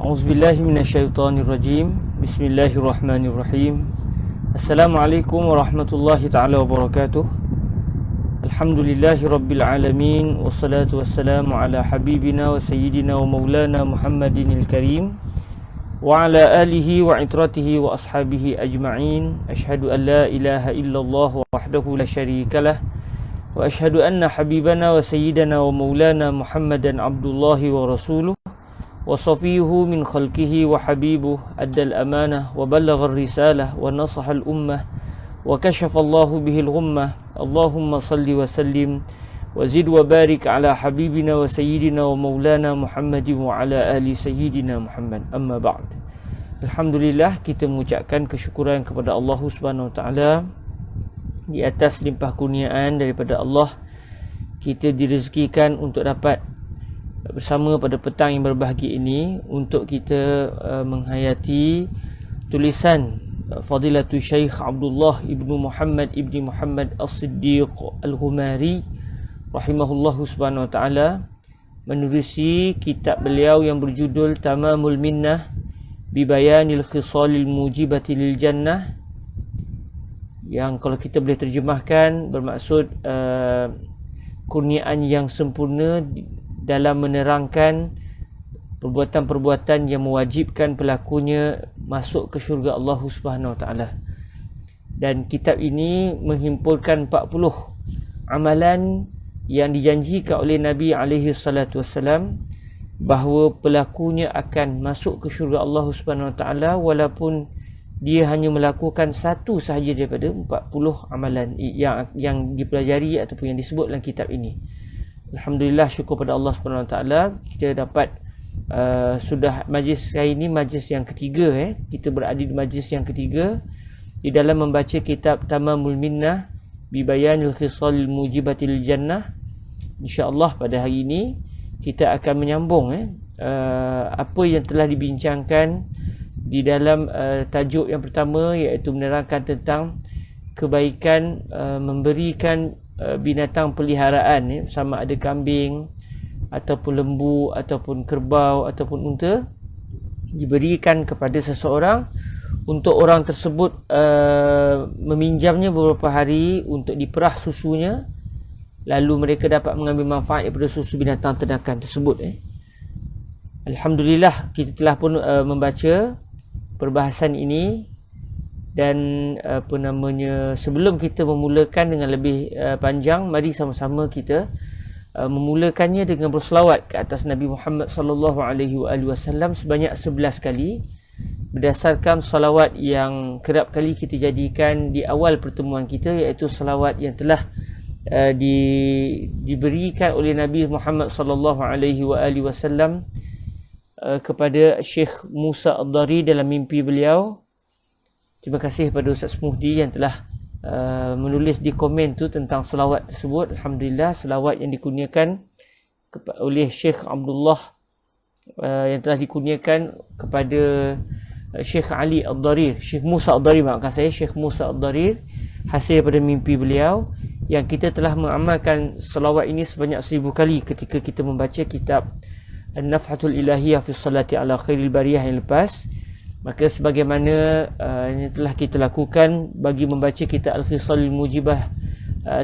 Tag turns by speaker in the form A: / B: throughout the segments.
A: A'udzubillahi minasyaitonirrajim. Bismillahirrahmanirrahim. Assalamualaikum warahmatullahi taala wabarakatuh. Alhamdulillahi rabbil alamin. Wassalatu wassalamu ala habibina wa sayyidina wa maulana Muhammadinil karim wa ala alihi wa itratihi wa ashabihi ajma'in. Ashhadu an la ilaha illallah wahdahu la syarikalah wa ashhadu anna habibana wa sayyidana wa maulana Muhammadan abdullahi wa rasuluh wa safiyuhu min khalqihi wa habibuh addal amanah wa ballagha risalah wa nasaha al-ummah wa kashafa Allahu bihil ghummah. Allahumma salli wa sallim wa zid wa barik ala habibina wa sayyidina wa maulana Muhammadin wa ala ali sayyidina Muhammad. Amma ba'd. Alhamdulillah, kita mengucapkan kesyukuran kepada Allah Subhanahu wa taala di atas limpah kurniaan daripada Allah. Kita direzekikan untuk dapat bersama pada petang yang berbahagia ini untuk kita menghayati tulisan Fadilatul Syekh Abdullah ibnu Muhammad ibni Muhammad As-Siddiq Al-Ghumari rahimahullahu subhanahu wa ta'ala, menerusi kitab beliau yang berjudul Tamamul Minnah Bibayanil Khisalil Mujibati Lil Jannah, yang kalau kita boleh terjemahkan bermaksud kurniaan yang sempurna dalam menerangkan perbuatan-perbuatan yang mewajibkan pelakunya masuk ke syurga Allah Subhanahu Wa Taala. Dan kitab ini menghimpulkan 40 amalan yang dijanjikan oleh Nabi alaihi salatu wasallam bahawa pelakunya akan masuk ke syurga Allah Subhanahu Wa Taala walaupun dia hanya melakukan satu sahaja daripada 40 amalan yang dipelajari ataupun yang disebut dalam kitab ini. Alhamdulillah, syukur pada Allah Subhanahu Wa Taala, kita dapat sudah majlis hari ini majlis yang ketiga. Kita berada di majlis yang ketiga di dalam membaca kitab Tamamul Minnah Bibayanil Khisalil Mujibatil Jannah. InsyaAllah pada hari ini kita akan menyambung apa yang telah dibincangkan di dalam tajuk yang pertama, iaitu menerangkan tentang kebaikan memberikan binatang peliharaan, sama ada kambing ataupun lembu ataupun kerbau ataupun unta, diberikan kepada seseorang untuk orang tersebut meminjamnya beberapa hari untuk diperah susunya, lalu mereka dapat mengambil manfaat daripada susu binatang ternakan tersebut. Alhamdulillah, kita telah pun membaca perbahasan ini. Dan sebelum kita memulakan dengan lebih panjang, mari sama-sama kita memulakannya dengan berselawat ke atas Nabi Muhammad sallallahu alaihi wasallam sebanyak 11 kali, berdasarkan salawat yang kerap kali kita jadikan di awal pertemuan kita, iaitu salawat yang telah diberikan oleh Nabi Muhammad sallallahu alaihi wasallam kepada Syekh Musa Ad-Dari dalam mimpi beliau. Terima kasih kepada Ustaz Muhdi yang telah menulis di komen tu tentang selawat tersebut. Alhamdulillah, selawat yang dikurniakan oleh Syekh Abdullah yang telah dikurniakan kepada Syekh Ali Ad-Darir, Syekh Musa Ad-Darir, maafkan saya, Syekh Musa Ad-Darir, hasil daripada mimpi beliau, yang kita telah mengamalkan selawat ini sebanyak 1000 kali ketika kita membaca kitab An-Nafhatul Ilahiyah fi Salati ala Khairil Bariyah yang lepas. Maka sebagaimana yang telah kita lakukan bagi membaca kitab Al-Khisalil Mujibah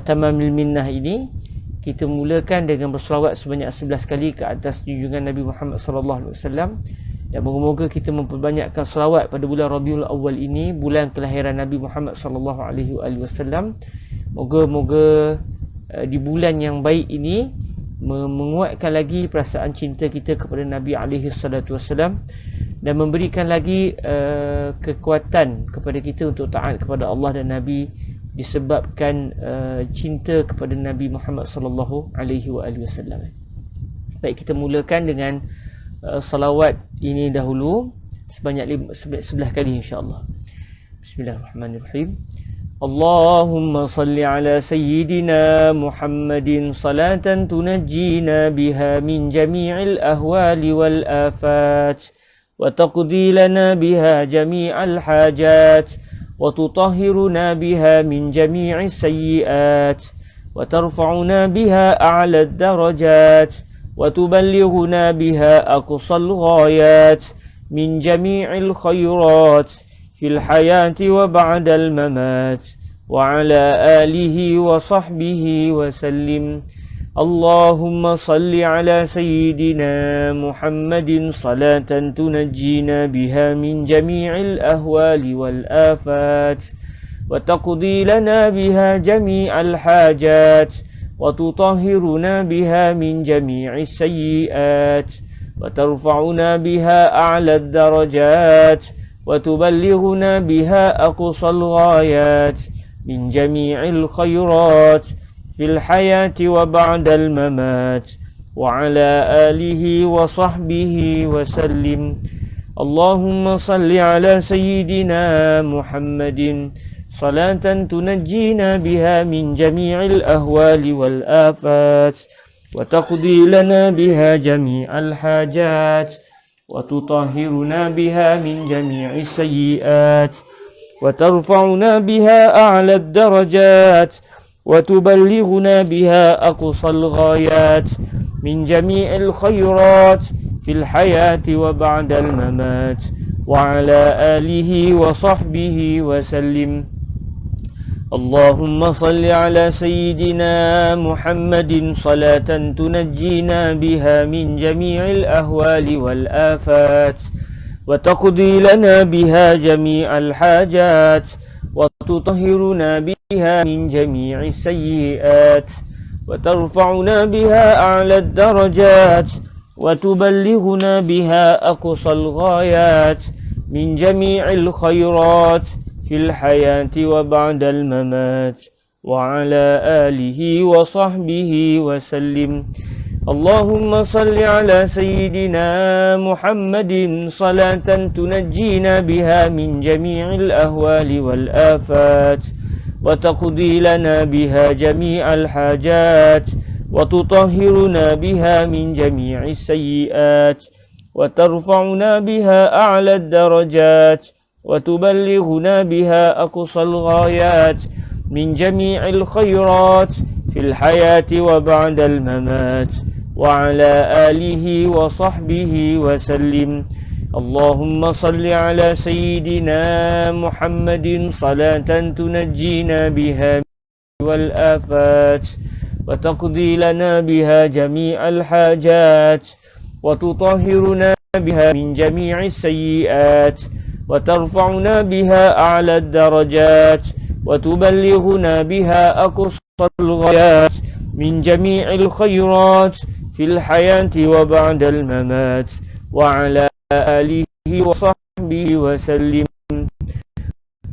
A: Tamamul Minnah ini, kita mulakan dengan berselawat sebanyak 11 kali ke atas junjungan Nabi Muhammad sallallahu alaihi wasallam, dan moga-moga kita memperbanyakkan selawat pada bulan Rabiul Awal ini, bulan kelahiran Nabi Muhammad sallallahu alaihi wasallam. Moga-moga di bulan yang baik ini menguatkan lagi perasaan cinta kita kepada Nabi alaihi salatu wasallam, dan memberikan lagi kekuatan kepada kita untuk taat kepada Allah dan Nabi, disebabkan cinta kepada Nabi Muhammad sallallahu alaihi wasallam. Baik, kita mulakan dengan salawat ini dahulu sebanyak 11 kali insya-Allah. Bismillahirrahmanirrahim. Allahumma salli ala sayyidina Muhammadin salatan tunajjina biha min jami'il ahwali wal afat wa taqdi lana biha jami'al hajat wa tutahhiruna biha min jami'is sayyi'at wa tarfa'una biha a'la ad-darajat wa tuballighuna biha aqsal ghayat من جميع الخيرات في الحياة وبعد الممات وعلى آله وصحبه وسلم. اللهم صل على سيدنا محمد صلاة تنجينا بها من جميع الأهوال والآفات وتقضي لنا بها جميع الحاجات وتطهرنا بها من جميع السيئات وترفعنا بها أعلى الدرجات وتبلغنا بها أقصى الغايات من جميع الخيرات في الحياة وبعد الممات وعلى آله وصحبه وسلم. اللهم صل على سيدنا محمد صلاة تنجينا بها من جميع الأهوال والآفات وتقضي لنا بها جميع الحاجات وتطهرنا بها من جميع السيئات وترفعنا بها أعلى الدرجات وتبلغنا بها أقصى الغايات من جميع الخيرات في الحياة وبعد الممات وعلى آله وصحبه وسلم. اللهم صل على سيدنا محمد صلاة تنجينا بها من جميع الأهوال والآفات وتقضي لنا بها جميع الحاجات وتطهرنا بها من جميع السيئات وترفعنا بها أعلى الدرجات وتبلغنا بها أقصى الغايات من جميع الخيرات في الحياة وبعد الممات وعلى آله وصحبه وسلم. اللهم صل على سيدنا محمد صلاة تنجينا بها من جميع الأهوال والآفات وتقضي لنا بها جميع الحاجات وتطهرنا بها من جميع السيئات وترفعنا بها أعلى الدرجات وتبلغنا بها أقصى الغايات من جميع الخيرات في الحياة وبعد الممات وعلى آله وصحبه وسلم. اللهم صل على سيدنا محمد صلاة تنجينا بها والآفات وتقضي لنا بها جميع الحاجات وتطهرنا بها من جميع السيئات وترفعنا بها أعلى الدرجات وتبلغنا بها أقصى الغايات من جميع الخيرات في الحياة وبعد الممات وعلى آله وصحبه وسلم.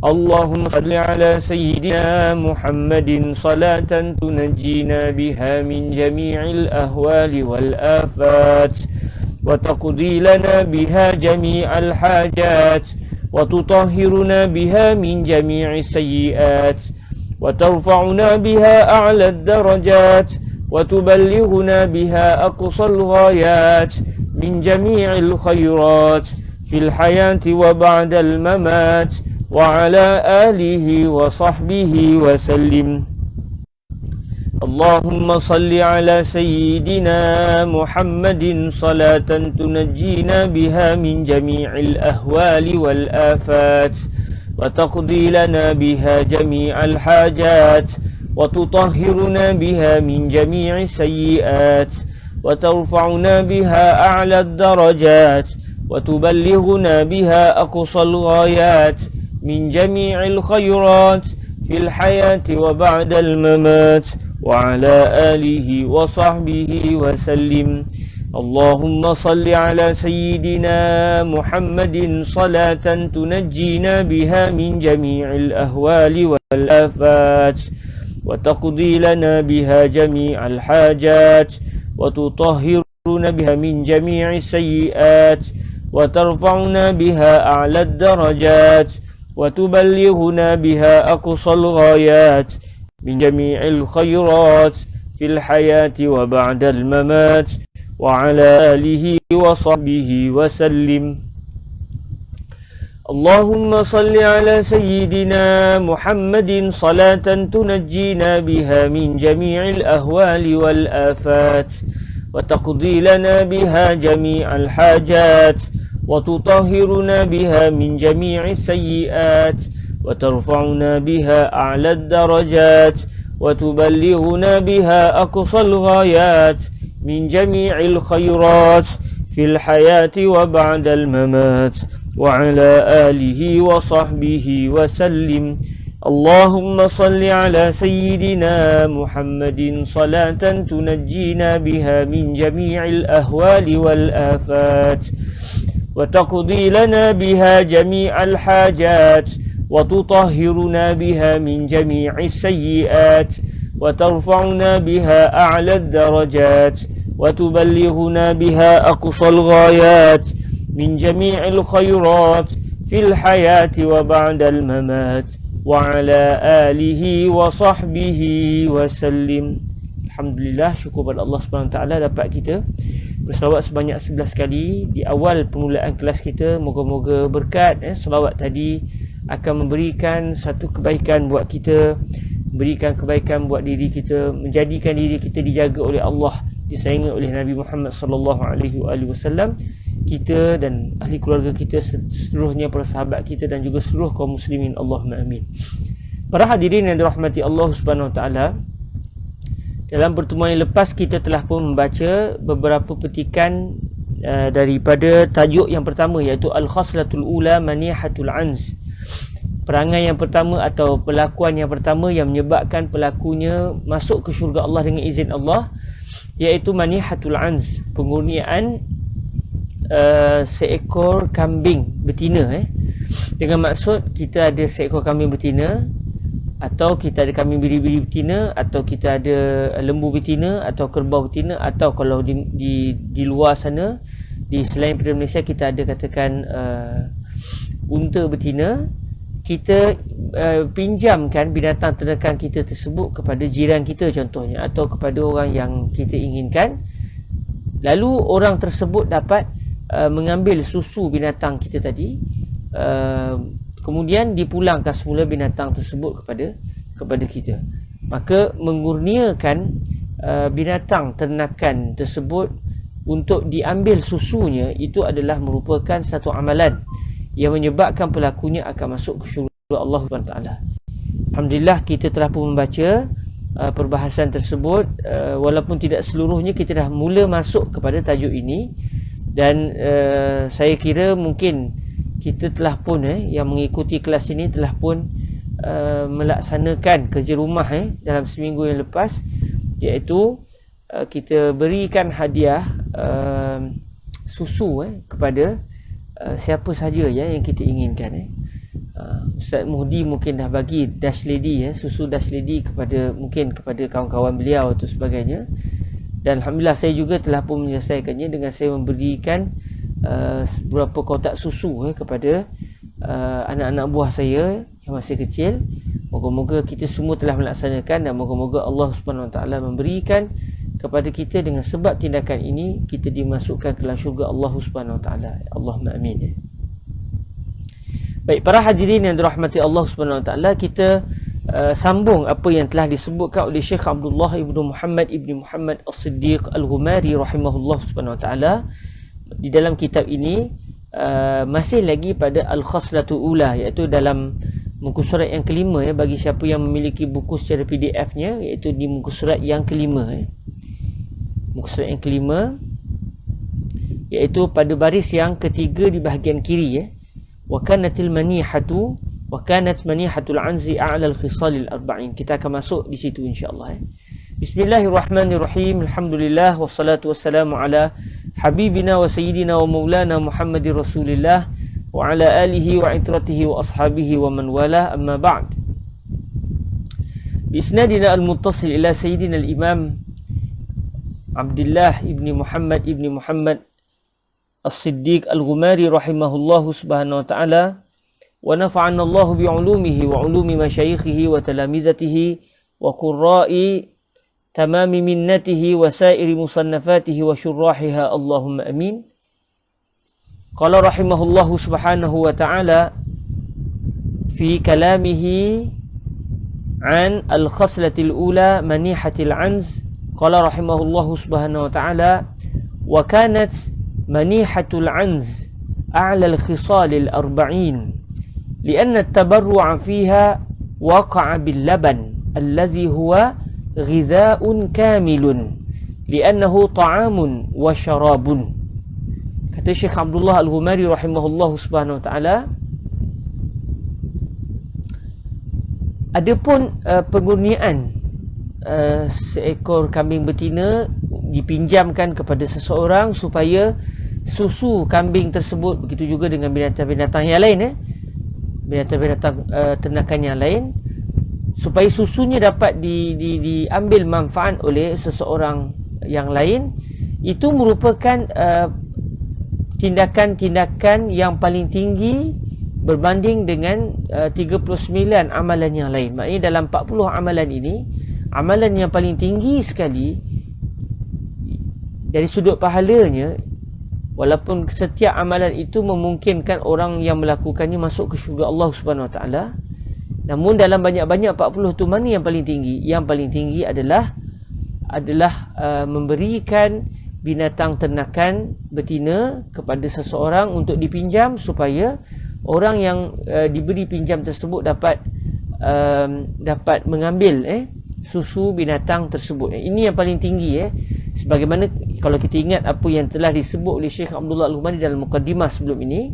A: اللهم صل على سيدنا محمد صلاة تنجينا بها من جميع الأهوال والآفات وتقضي لنا بها جميع الحاجات وتطهرنا بها من جميع السيئات وترفعنا بها أعلى الدرجات وتبلغنا بها أقصى الغايات من جميع الخيرات في الحياة وبعد الممات وعلى آله وصحبه وسلم. اللهم صل على سيدنا محمد صلاة تنجينا بها من جميع الأهوال والآفات وتقضي لنا بها جميع الحاجات وتطهرنا بها من جميع السيئات وترفعنا بها أعلى الدرجات وتبلغنا بها أقصى الغايات من جميع الخيرات في الحياة وبعد الممات وعلى آله وصحبه وسلم. اللهم صل على سيدنا محمد صلاة تنجينا بها من جميع الأهوال والآفات وتقضي لنا بها جميع الحاجات وتطهرنا بها من جميع السيئات وترفعنا بها أعلى الدرجات وتبلغنا بها أقصى الغايات من جميع الخيرات في الحياة وبعد الممات وعلى آله وصحبه وسلم. اللهم صل على سيدنا محمد صلاة تنجينا بها من جميع الأهوال والآفات وتقضي لنا بها جميع الحاجات وتطهرنا بها من جميع السيئات وترفعنا بها أعلى الدرجات وتبلغنا بها أقصى الغايات من جميع الخيرات في الحياة وبعد الممات وعلى آله وصحبه وسلم. اللهم صل على سيدنا محمد صلاة تنجينا بها من جميع الأهوال والآفات وتقضي لنا بها جميع الحاجات وتطهرنا بها من جميع السيئات وترفعنا بها أعلى الدرجات وتبلغنا بها أقصى الغايات من جميع الخيرات في الحياة وبعد الممات وعلى آله وصحبه وسلم. Alhamdulillah, syukur pada Allah SWT dapat kita berselawat sebanyak 11 kali di awal permulaan kelas kita. Moga-moga berkat selawat tadi akan memberikan satu kebaikan buat kita, berikan kebaikan buat diri kita, menjadikan diri kita dijaga oleh Allah, disayangi oleh Nabi Muhammad SAW, kita dan ahli keluarga kita, seluruhnya para sahabat kita dan juga seluruh kaum muslimin. Allahumma amin. Para hadirin yang dirahmati Allah Subhanahu Wa Taala, dalam pertemuan yang lepas kita telah pun membaca beberapa petikan daripada tajuk yang pertama, iaitu Al-Khaslatul Ula Manihatul Anz. Perangai yang pertama atau perlakuan yang pertama yang menyebabkan pelakunya masuk ke syurga Allah dengan izin Allah, iaitu Manihatul Anz, pengurniaan seekor kambing betina. Dengan maksud kita ada seekor kambing betina, atau kita ada kambing biri-biri betina, atau kita ada lembu betina, atau kerbau betina, atau kalau di luar sana, di selain pada Malaysia, kita ada katakan unta betina. Kita pinjamkan binatang ternakan kita tersebut kepada jiran kita contohnya, atau kepada orang yang kita inginkan. Lalu orang tersebut dapat mengambil susu binatang kita tadi, kemudian dipulangkan semula binatang tersebut kepada kita. Maka mengurniakan binatang ternakan tersebut untuk diambil susunya, itu adalah merupakan satu amalan yang menyebabkan pelakunya akan masuk ke syurga Allah SWT. Alhamdulillah, kita telah pun membaca perbahasan tersebut. Walaupun tidak seluruhnya, kita dah mula masuk kepada tajuk ini. Dan saya kira mungkin kita telah pun yang mengikuti kelas ini telah pun melaksanakan kerja rumah dalam seminggu yang lepas, iaitu kita berikan hadiah susu kepada siapa saja yang kita inginkan. Ustaz Muhdi mungkin dah bagi Dash Lady, susu Dash Lady mungkin kepada kawan-kawan beliau atau sebagainya. Dan Alhamdulillah, saya juga telah pun menyelesaikannya dengan saya memberikan beberapa kotak susu kepada anak-anak buah saya yang masih kecil. Moga-moga kita semua telah melaksanakan, dan moga-moga Allah Subhanahu Wa Taala memberikan kepada kita dengan sebab tindakan ini kita dimasukkan ke dalam syurga Allah Subhanahu Wa Taala. Allahumma amin. Baik, para hadirin yang dirahmati Allah Subhanahu Wa Taala, kita sambung apa yang telah disebutkan oleh Syekh Abdullah ibnu Muhammad ibni Muhammad As-Siddiq Al-Ghumari rahimahullah Subhanahu Wa Taala. Di dalam kitab ini masih lagi pada Al-Khaslatul Ula, iaitu dalam muka surat yang kelima, bagi siapa yang memiliki buku secara PDF-nya, iaitu di muka surat yang kelima. Muka surat yang kelima, iaitu pada baris yang ketiga di bahagian kiri. Wa kanatil manihatu wa kanat manihatul anzi a'la al-khisal al-arba'in. Kita akan masuk di situ insya-Allah. Bismillahirrahmanirrahim. Alhamdulillah wassalatu wassalamu ala habibina wa sayyidina wa maulana Muhammadir Rasulillah wa ala alihi wa itratihi wa ashabihi wa man wala, amma ba'd. Bisnadina al-muttasil ila sayyidina al-imam Abdullah ibni Muhammad As-Siddiq Al-Ghumari rahimahullahu subhanahu wa ta'ala, wa nafa'anna Allahu bi'ulumihi wa ulumi masyayikhihi wa talamizatihi wa qurra'i tamami minnatihi wa sairi musannafatihi wa syurrahiha, Allahumma amin. Qala rahimahullahu subhanahu wa ta'ala fi kalamihi an al-khaslatil ula manihatil anz, qala rahimahullahu subhanahu wa ta'ala wa kanat manihatul anz أعلى الخصال الأربعين لأن التبرع فيها وقع باللبن الذي هو غذاء كامل لأنه طعام وشراب. Kata Syekh Abdullah Al-Ghumari rahimahullah subhanahu wa ta'ala, adapun pengurniaan seekor kambing betina dipinjamkan kepada seseorang supaya susu kambing tersebut, begitu juga dengan binatang-binatang yang lain, binatang-binatang ternakan yang lain, supaya susunya dapat diambil manfaat oleh seseorang yang lain, itu merupakan tindakan-tindakan yang paling tinggi berbanding dengan 39 amalan yang lain. Maknanya dalam 40 amalan ini, amalan yang paling tinggi sekali dari sudut pahalanya, walaupun setiap amalan itu memungkinkan orang yang melakukannya masuk ke syurga Allah Subhanahu Wa Taala, namun dalam banyak-banyak 40 tu mana yang paling tinggi? Yang paling tinggi adalah memberikan binatang ternakan betina kepada seseorang untuk dipinjam, supaya orang yang diberi pinjam tersebut dapat mengambil susu binatang tersebut. Ini yang paling tinggi. Sebagaimana kalau kita ingat apa yang telah disebut oleh Syekh Abdullah Al-Ghumari dalam mukaddimah sebelum ini,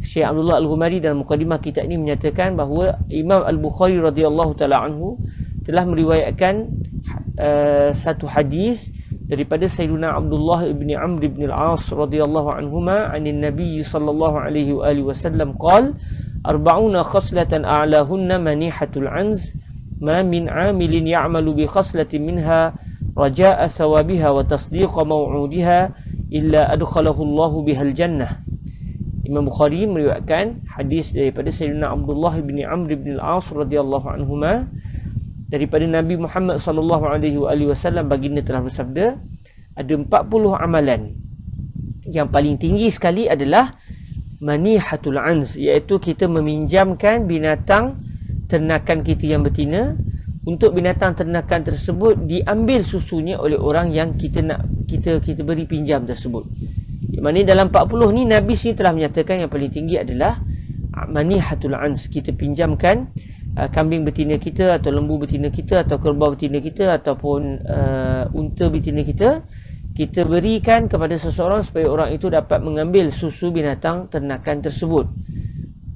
A: Syekh Abdullah Al-Ghumari dalam mukaddimah kita ini menyatakan bahawa Imam Al-Bukhari radhiyallahu taala anhu telah meriwayatkan satu hadis daripada Sayyidina Abdullah ibn Amr ibn al-As radhiyallahu anhuma anin Nabi sallallahu alaihi wa alihi wasallam qala 40 khaslatan a'lahunna manihatul anz ma min 'amilin ya'malu bi khaslatin minha raja'a thawabiha wa tasdiqa maw'udiha illa adkhalahu Allahu bihal jannah. Imam Bukhari meriwayatkan hadis daripada Sayyidina Abdullah bin Amr bin al-As radhiyallahu anhuma daripada Nabi Muhammad sallallahu alaihi wasallam, baginda telah bersabda, ada 40 amalan. Yang paling tinggi sekali adalah manihatul anz, iaitu kita meminjamkan binatang ternakan kita yang betina, untuk binatang ternakan tersebut diambil susunya oleh orang yang kita beri pinjam tersebut. Maksudnya dalam 40 ni Nabi sini telah menyatakan yang paling tinggi adalah manihatul anz, kita pinjamkan kambing betina kita, atau lembu betina kita, atau kerbau betina kita, ataupun unta betina kita, kita berikan kepada seseorang supaya orang itu dapat mengambil susu binatang ternakan tersebut.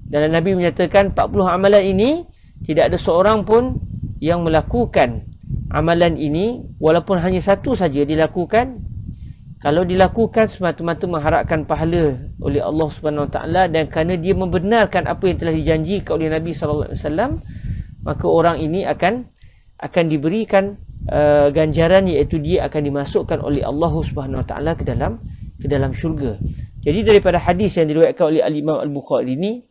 A: Dan Nabi menyatakan 40 amalan ini tidak ada seorang pun yang melakukan amalan ini walaupun hanya satu saja dilakukan, kalau dilakukan semata-mata mengharapkan pahala oleh Allah Subhanahu Wa Taala, dan kerana dia membenarkan apa yang telah dijanjikan oleh Nabi sallallahu alaihi wasallam, maka orang ini akan diberikan ganjaran, iaitu dia akan dimasukkan oleh Allah Subhanahu Wa Taala ke dalam syurga. Jadi daripada hadis yang diriwayatkan oleh Al-Imam Al-Bukhari ini,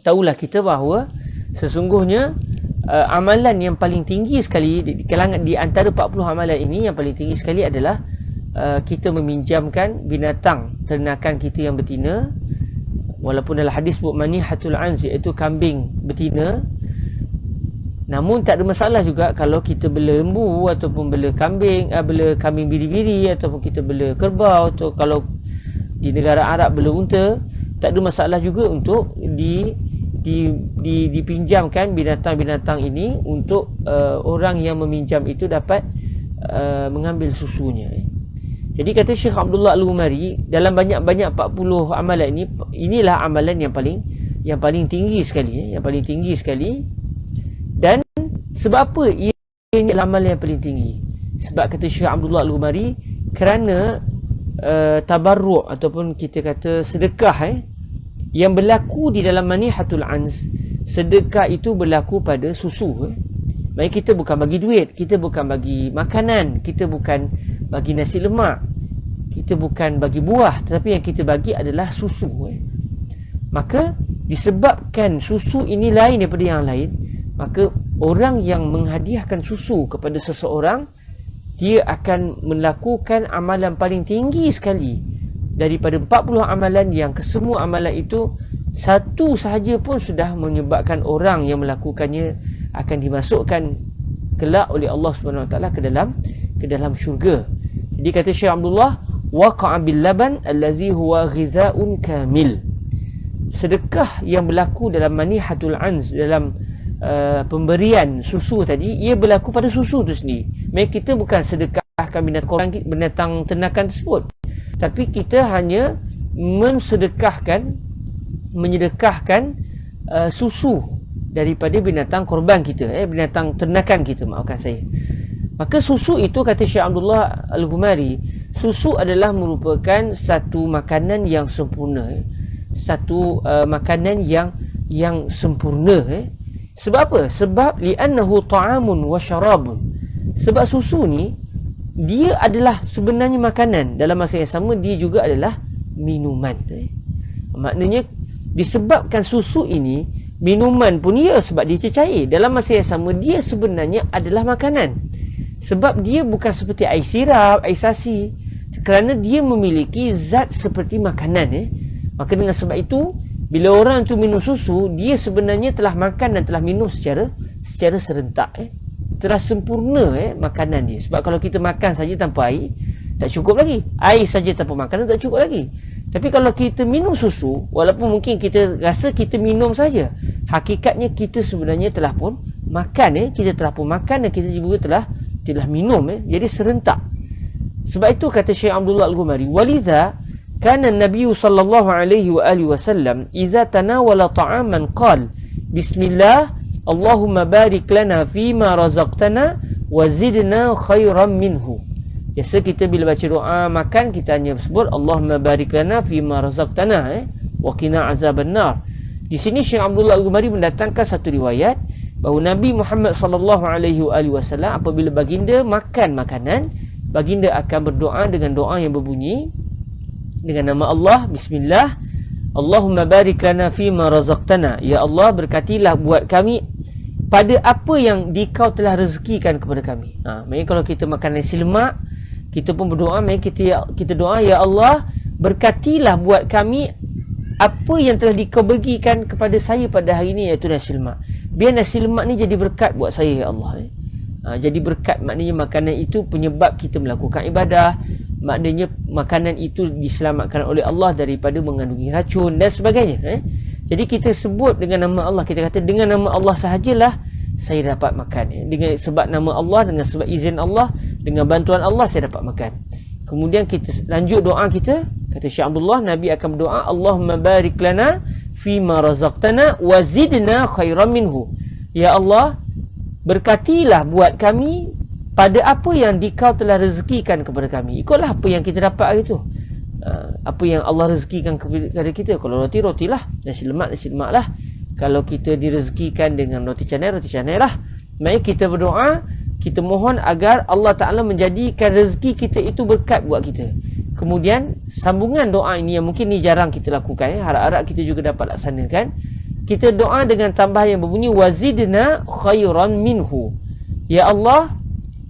A: tahulah kita bahawa sesungguhnya amalan yang paling tinggi sekali di antara 40 amalan ini, yang paling tinggi sekali adalah kita meminjamkan binatang ternakan kita yang betina, walaupun dalam hadis sebut manihatul anz, iaitu kambing betina. Namun tak ada masalah juga kalau kita bela lembu, ataupun bela kambing biri-biri, ataupun kita bela kerbau, atau kalau di negara Arab bela unta, tak ada masalah juga untuk dipinjamkan binatang-binatang ini untuk orang yang meminjam itu dapat mengambil susunya. Jadi kata Syekh Abdullah Al-Ghumari, dalam banyak-banyak 40 amalan ini, inilah amalan yang paling tinggi sekali, yang paling tinggi sekali. Dan sebab apa ia adalah amalan yang paling tinggi? Sebab kata Syekh Abdullah Al-Ghumari, kerana tabarruk ataupun kita kata sedekah yang berlaku di dalam manihatul anz, sedekah itu berlaku pada susu. Maksudnya kita bukan bagi duit, kita bukan bagi makanan, kita bukan bagi nasi lemak, kita bukan bagi buah, tetapi yang kita bagi adalah susu. Maka disebabkan susu ini lain daripada yang lain, maka orang yang menghadiahkan susu kepada seseorang, dia akan melakukan amalan paling tinggi sekali daripada 40 amalan, yang kesemua amalan itu satu sahaja pun sudah menyebabkan orang yang melakukannya akan dimasukkan kelak oleh Allah Subhanahu Wa Taala ke dalam syurga. Jadi kata Syekh Abdullah, waqa'a bil laban allazi huwa ghizaa'un kamil. Sedekah yang berlaku dalam manihatul anz, dalam pemberian susu tadi, ia berlaku pada susu tu sendiri. Maksudnya kita bukan sedekahkan binatang ternakan tersebut, tapi kita hanya menyedekahkan susu daripada binatang korban kita, binatang ternakan kita, maafkan saya. Maka susu itu, kata Syekh Abdullah Al-Ghumari, susu adalah merupakan satu makanan yang sempurna, satu makanan yang sempurna. Sebab apa? Sebab li'annahu ta'amun wa syarabun. Sebab susu ni dia adalah sebenarnya makanan, dalam masa yang sama dia juga adalah minuman. Maknanya disebabkan susu ini minuman pun ya, sebab dia cecair, dalam masa yang sama dia sebenarnya adalah makanan. Sebab dia bukan seperti air sirap, air sasi, kerana dia memiliki zat seperti makanan. Maka dengan sebab itu, bila orang tu minum susu, dia sebenarnya telah makan dan telah minum secara serentak. Telah sempurna makanan dia. Sebab kalau kita makan saja tanpa air, tak cukup lagi. Air saja tanpa makanan tak cukup lagi. Tapi kalau kita minum susu, walaupun mungkin kita rasa kita minum saja, hakikatnya kita sebenarnya telah pun makan. Kita telah pun makan dan kita juga telah minum. Jadi serentak. Sebab itu kata Syekh Abdullah Al-Ghumari, walidha kana Nabi sallallahu alaihi wa alihi wasallam iza tanawala ta'aman qala bismillah Allahumma barik lana fima razaqtana wa zidna khairan minhu. Biasa kita bila baca doa makan, kita hanya sebut Allahumma barik lana fima razaqtana wa qina azabannar. Di sini Syekh Abdullah Al-Ghumari mendatangkan satu riwayat bahawa Nabi Muhammad sallallahu alaihi wasallam apabila baginda makan makanan, baginda akan berdoa dengan doa yang berbunyi dengan nama Allah, bismillah, Allahumma barik lana fima razaqtana. Ya Allah, berkatilah buat kami pada apa yang Dikau telah rezekikan kepada kami. Maksudnya kalau kita makan nasi lemak, kita pun berdoa, maksudnya kita doa, ya Allah, berkatilah buat kami apa yang telah Dikau bagikan kepada saya pada hari ini, iaitu nasi lemak. Biar nasi lemak ni jadi berkat buat saya, ya Allah. Jadi berkat, maknanya makanan itu penyebab kita melakukan ibadah, maknanya makanan itu diselamatkan oleh Allah daripada mengandungi racun dan sebagainya. Jadi kita sebut dengan nama Allah, kita kata dengan nama Allah sahajalah saya dapat makan. Dengan sebab nama Allah, dengan sebab izin Allah, dengan bantuan Allah saya dapat makan. Kemudian kita lanjut doa kita, kata Syekh Abdullah, Nabi akan berdoa, Allahumma barik lana fima razaqtana wa zidna khairan minhu. Ya Allah, berkatilah buat kami pada apa yang Dikau telah rezekikan kepada kami. Ikutlah apa yang kita dapat hari itu. Apa yang Allah rezekikan kepada kita. Kalau roti, rotilah. Nasi lemak, nasi lemak lah. Kalau kita direzekikan dengan roti canai, roti canai lah. Maka kita berdoa, kita mohon agar Allah Ta'ala menjadikan rezeki kita itu berkat buat kita. Kemudian sambungan doa ini yang mungkin ni jarang kita lakukan, harap-harap kita juga dapat laksanakan. Kita doa dengan tambahan yang berbunyi wazidna khairan minhu. Ya Allah,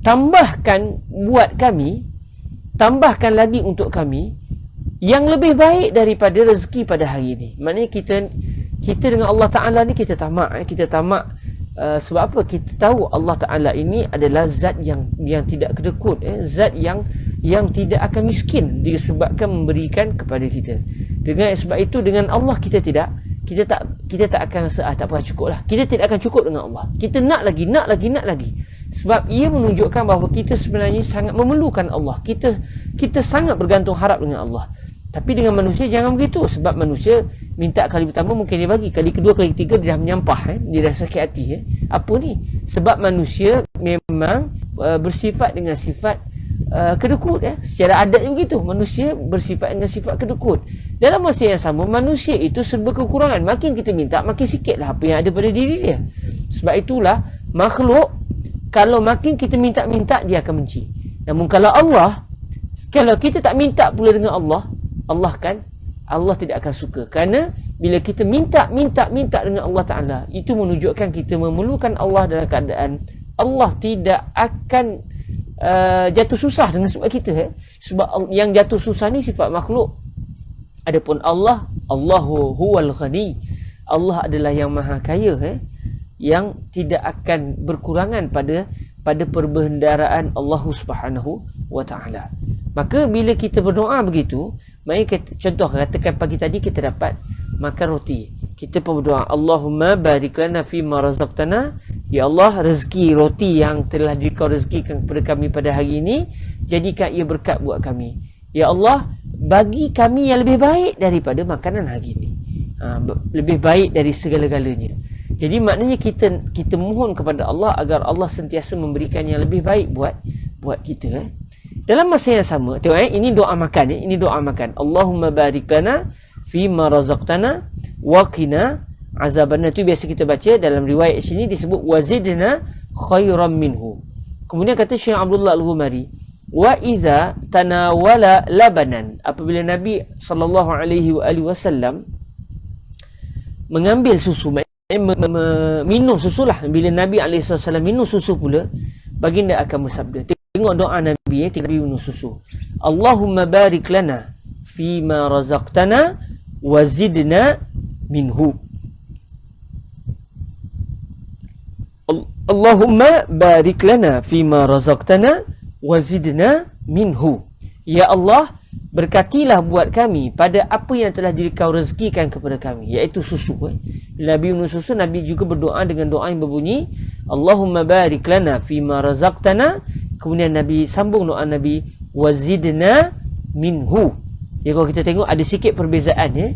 A: tambahkan buat kami, tambahkan lagi untuk kami yang lebih baik daripada rezeki pada hari ini. Maknanya kita dengan Allah Ta'ala ni kita tamak. Sebab apa? Kita tahu Allah Ta'ala ini adalah zat yang tidak kedekut, zat yang tidak akan miskin disebabkan memberikan kepada kita. Dengan sebab itu, dengan Allah kita tak akan rasa tak apa, cukup lah. Kita tidak akan cukup dengan Allah. Kita nak lagi. Sebab ia menunjukkan bahawa kita sebenarnya sangat memerlukan Allah. Kita sangat bergantung harap dengan Allah. Tapi dengan manusia jangan begitu. Sebab manusia minta kali pertama mungkin dia bagi, kali kedua, kali ketiga dia dah menyampah, dia dah sakit hati. Apa ni? Sebab manusia memang bersifat dengan sifat kedekut. Secara adatnya begitu. Manusia bersifat dengan sifat kedekut. Dalam masa yang sama, manusia itu serba kekurangan. Makin kita minta, makin sikitlah apa yang ada pada diri dia. Sebab itulah makhluk, kalau makin kita minta-minta, dia akan benci. Namun kalau kita tak minta pula dengan Allah tidak akan suka. Kerana bila kita minta dengan Allah Ta'ala, itu menunjukkan kita memerlukan Allah dalam keadaan Allah tidak akan jatuh susah dengan sebab kita. Sebab yang jatuh susah ni sifat makhluk. Adapun Allah, Allahu huwal ghani. Allah adalah yang maha kaya, yang tidak akan berkurangan pada perbendaharaan Allah Subhanahu wa Ta'ala.
B: Maka bila kita berdoa begitu, contoh katakan pagi tadi kita dapat makan roti, kita pun berdoa, Allahumma barik lana fima razaqtana, ya Allah, rezeki roti yang telah Kau rezekikan kepada kami pada hari ini, jadikan ia berkat buat kami. Ya Allah, bagi kami yang lebih baik daripada makanan hari ini, lebih baik dari segala-galanya. Jadi maknanya kita mohon kepada Allah agar Allah sentiasa memberikan yang lebih baik buat kita. Dalam masa yang sama, tengok ini doa makan, ini doa makan. Allahumma barik lana fima razaqtana wa qina azabannar. Itu biasa kita baca. Dalam riwayat sini disebut wazidna khairan minhu. Kemudian kata Syekh Abdullah Al-Ghumari, wa iza tanawala labanan, apabila Nabi SAW mengambil susu, minum susu lah. Bila Nabi SAW minum susu pula, baginda akan bersabda, tengok doa Nabi, Nabi minum susu, Allahumma barik lana fima razaqtana wa zidna minhu. Allahumma barik lana fima razaqtana wa zidna minhu. Ya Allah, berkatilah buat kami pada apa yang telah Kau rezekikan kepada kami, iaitu susu. Bila Nabi minum susu, Nabi juga berdoa dengan doa yang berbunyi Allahumma barik lana fima razaqtana. Kemudian Nabi sambung doa Nabi, wazidna minhu. Ya, kalau kita tengok ada sikit perbezaan ya.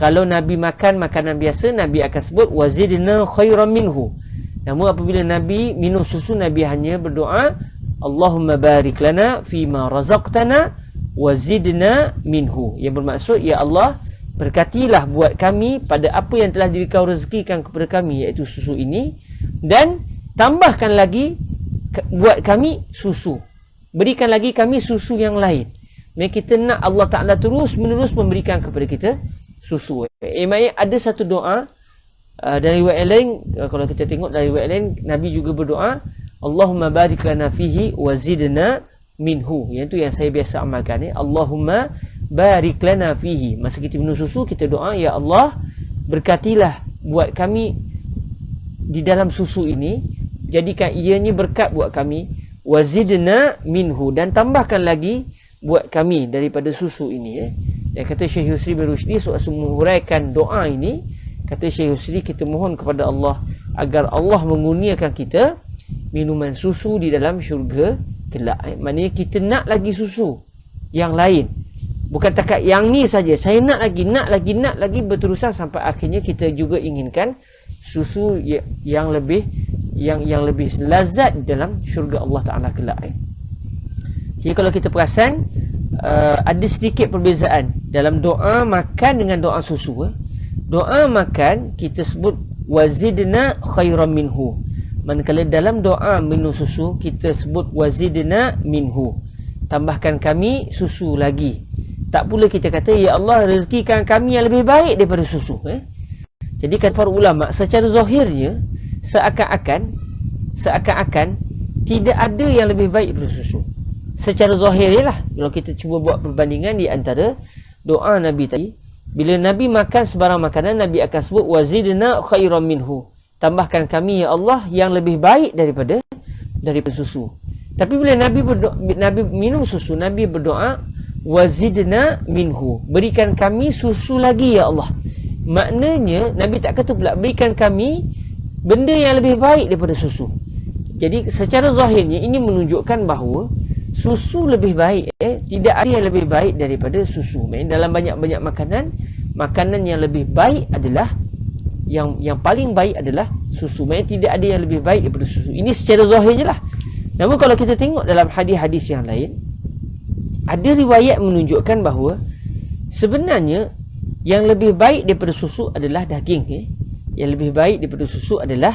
B: Kalau Nabi makan makanan biasa, Nabi akan sebut wazidna khairan minhu. Namun apabila Nabi minum susu, Nabi hanya berdoa Allahumma barik lana fima razaqtana wazidna minhu. Yang bermaksud, ya Allah, berkatilah buat kami pada apa yang telah Kau rezekikan kepada kami, iaitu susu ini, dan tambahkan lagi buat kami susu, berikan lagi kami susu yang lain. Mereka kita nak Allah Ta'ala terus menerus memberikan kepada kita susu. Maknanya ada satu doa dari riwayat lain, kalau kita tengok dari riwayat lain, Nabi juga berdoa Allahumma barik lana fihi wazidna minhu. Yang itu yang saya biasa amalkan. Allahumma barik lana fihi. Masa kita minum susu, kita doa, ya Allah, berkatilah buat kami di dalam susu ini, jadikan ianya berkat buat kami, wazidna minhu, dan tambahkan lagi buat kami daripada susu ini. Dan kata Syekh Yusri bin Rushdi, sewaktu menghuraikan doa ini, kata Syekh Yusri, kita mohon kepada Allah agar Allah mengurniakan kita minuman susu di dalam syurga kelak. Maknanya kita nak lagi susu yang lain, bukan takat yang ni saja. Saya nak lagi berterusan sampai akhirnya kita juga inginkan susu yang lebih lazat dalam syurga Allah Ta'ala kelak. Jadi kalau kita perasan, ada sedikit perbezaan dalam doa makan dengan doa susu. Doa makan kita sebut wazidna khairan minhu, manakala dalam doa minum susu kita sebut wazidna minhu, tambahkan kami susu lagi. Tak pula kita kata, ya Allah, rezekikan kami yang lebih baik daripada susu. Jadi kata para ulama, secara zahirnya seakan-akan tidak ada yang lebih baik daripada susu. Secara zahir lah, kalau kita cuba buat perbandingan di antara doa Nabi tadi, bila Nabi makan sebarang makanan, Nabi akan sebut wazidna khairan minhu, tambahkan kami ya Allah yang lebih baik daripada susu. Tapi bila Nabi minum susu, Nabi berdoa wazidna minhu, berikan kami susu lagi ya Allah. Maknanya Nabi tak kata pula berikan kami benda yang lebih baik daripada susu. Jadi secara zahirnya ini menunjukkan bahawa susu lebih baik. Tidak ada yang lebih baik daripada susu. Dalam banyak-banyak makanan yang lebih baik adalah yang paling baik adalah susu. Maksudnya tidak ada yang lebih baik daripada susu. Ini secara zahirnya lah. Namun kalau kita tengok dalam hadis-hadis yang lain, ada riwayat menunjukkan bahawa sebenarnya yang lebih baik daripada susu adalah daging. Yang lebih baik daripada susu adalah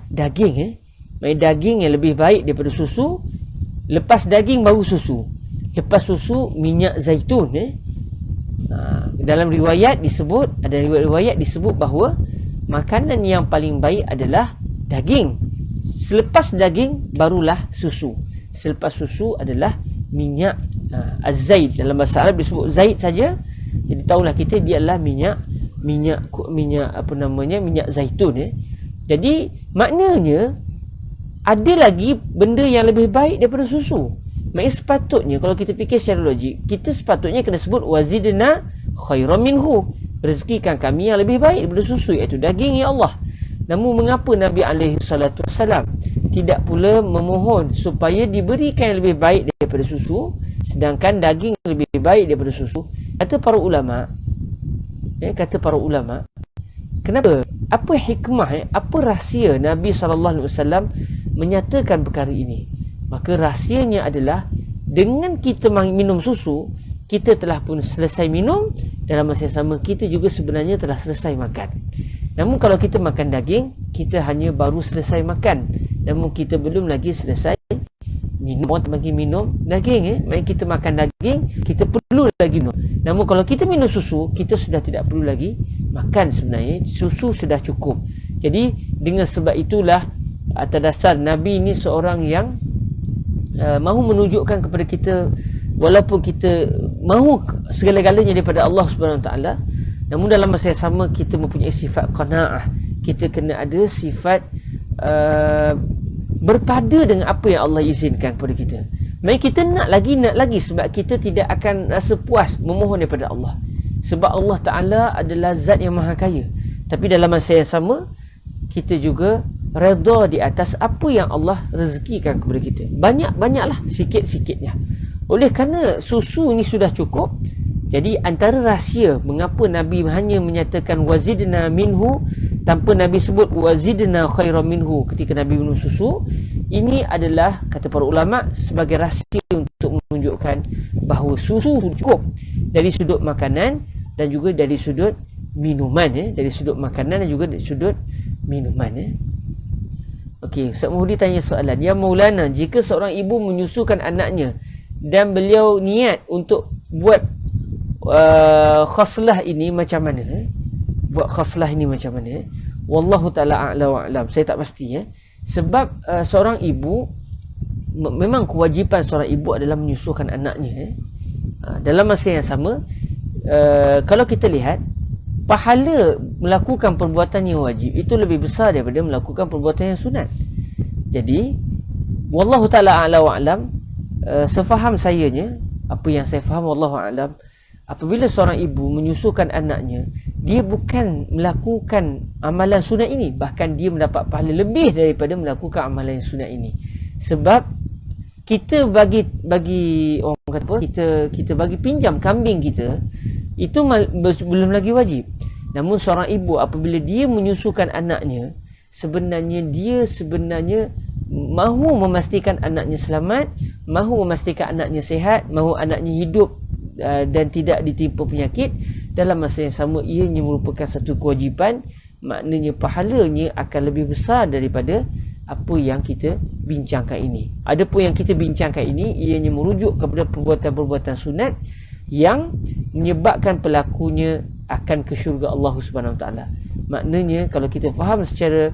B: daging. Maksudnya daging yang lebih baik daripada susu. Lepas daging baru susu. Lepas susu minyak zaitun. Dalam riwayat disebut, ada riwayat disebut bahawa makanan yang paling baik adalah daging. Selepas daging barulah susu. Selepas susu adalah minyak az-zait. Dalam bahasa Arab disebut zait saja. Jadi tahulah kita dia adalah minyak minyak zaitun. Jadi maknanya ada lagi benda yang lebih baik daripada susu. Maksudnya sepatutnya kalau kita fikir secara logik, kita sepatutnya kena sebut wazidna khairan minhu, rezekikan kami yang lebih baik daripada susu, iaitu daging, ya Allah. Namun mengapa Nabi SAW tidak pula memohon supaya diberikan yang lebih baik daripada susu, sedangkan daging lebih baik daripada susu? Kata para ulama, kenapa? Apa hikmah, apa rahsia Nabi SAW menyatakan perkara ini? Maka rahsianya adalah dengan kita minum susu, kita telah pun selesai minum, dalam masa yang sama kita juga sebenarnya telah selesai makan. Namun kalau kita makan daging, kita hanya baru selesai makan, namun kita belum lagi selesai minum. Orang bagi minum daging, maksudnya kita makan daging, kita perlu lagi minum. Namun kalau kita minum susu, kita sudah tidak perlu lagi makan sebenarnya. Susu sudah cukup. Jadi dengan sebab itulah, atas dasar Nabi ini seorang yang mahu menunjukkan kepada kita, walaupun kita mahu segala-galanya daripada Allah Subhanahu Wa Taala, namun dalam masa yang sama kita mempunyai sifat qanaah. Kita kena ada sifat berpada dengan apa yang Allah izinkan kepada kita. Mari kita nak lagi sebab kita tidak akan rasa puas memohon daripada Allah. Sebab Allah Ta'ala adalah zat yang maha kaya. Tapi dalam masa yang sama, kita juga redha di atas apa yang Allah rezekikan kepada kita. Banyaklah, sikit-sikitnya. Oleh kerana susu ini sudah cukup, jadi antara rahsia mengapa Nabi hanya menyatakan wazidna minhu tanpa Nabi sebut wazidna khairan minhu ketika Nabi minum susu, ini adalah, kata para ulama, sebagai rahsia untuk menunjukkan bahawa susu cukup dari sudut makanan dan juga dari sudut minuman, dari sudut makanan dan juga dari sudut minuman. Okey, Ustaz Muhdi tanya soalan, ya Maulana, jika seorang ibu menyusukan anaknya dan beliau niat untuk buat khaslah ini macam mana? Buat khaslah ini macam mana? Wallahu ta'ala a'la wa a'lam. Saya tak pasti. Sebab seorang ibu, memang kewajipan seorang ibu adalah menyusukan anaknya. Dalam masa yang sama, kalau kita lihat, pahala melakukan perbuatan yang wajib itu lebih besar daripada melakukan perbuatan yang sunat. Jadi, wallahu ta'ala a'la wa a'lam, sefaham sayanya, apa yang saya faham wallahu a'lam, apabila seorang ibu menyusukan anaknya, dia bukan melakukan amalan sunat ini, bahkan dia mendapat pahala lebih daripada melakukan amalan sunat ini. Sebab kita bagi orang kata apa, kita bagi pinjam kambing kita, itu belum lagi wajib. Namun seorang ibu apabila dia menyusukan anaknya, sebenarnya dia mahu memastikan anaknya selamat, mahu memastikan anaknya sihat, mahu anaknya hidup dan tidak ditimpa penyakit. Dalam masa yang sama, ianya merupakan satu kewajipan, maknanya pahalanya akan lebih besar daripada apa yang kita bincangkan ini. Adapun yang kita bincangkan ini, ianya merujuk kepada perbuatan-perbuatan sunat yang menyebabkan pelakunya akan ke syurga Allah Subhanahu Wa Taala. Maknanya kalau kita faham secara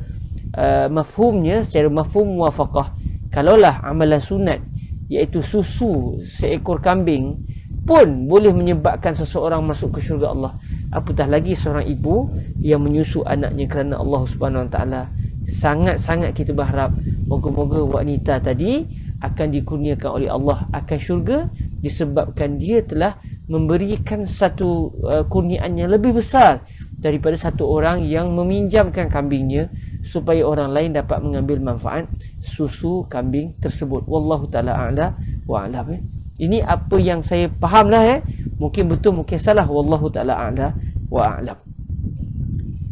B: mafhumnya, secara mafhum muwafaqah, kalaulah amalan sunat iaitu susu seekor kambing pun boleh menyebabkan seseorang masuk ke syurga Allah, apatah lagi seorang ibu yang menyusu anaknya kerana Allah Subhanahu Wa Taala. Sangat-sangat kita berharap moga-moga wanita tadi akan dikurniakan oleh Allah akan syurga disebabkan dia telah memberikan satu kurniaan yang lebih besar daripada satu orang yang meminjamkan kambingnya supaya orang lain dapat mengambil manfaat susu kambing tersebut. Wallahu ta'ala a'la wa a'lam. Ini apa yang saya faham lah. Mungkin betul, mungkin salah. Wallahu ta'ala a'la wa a'lam.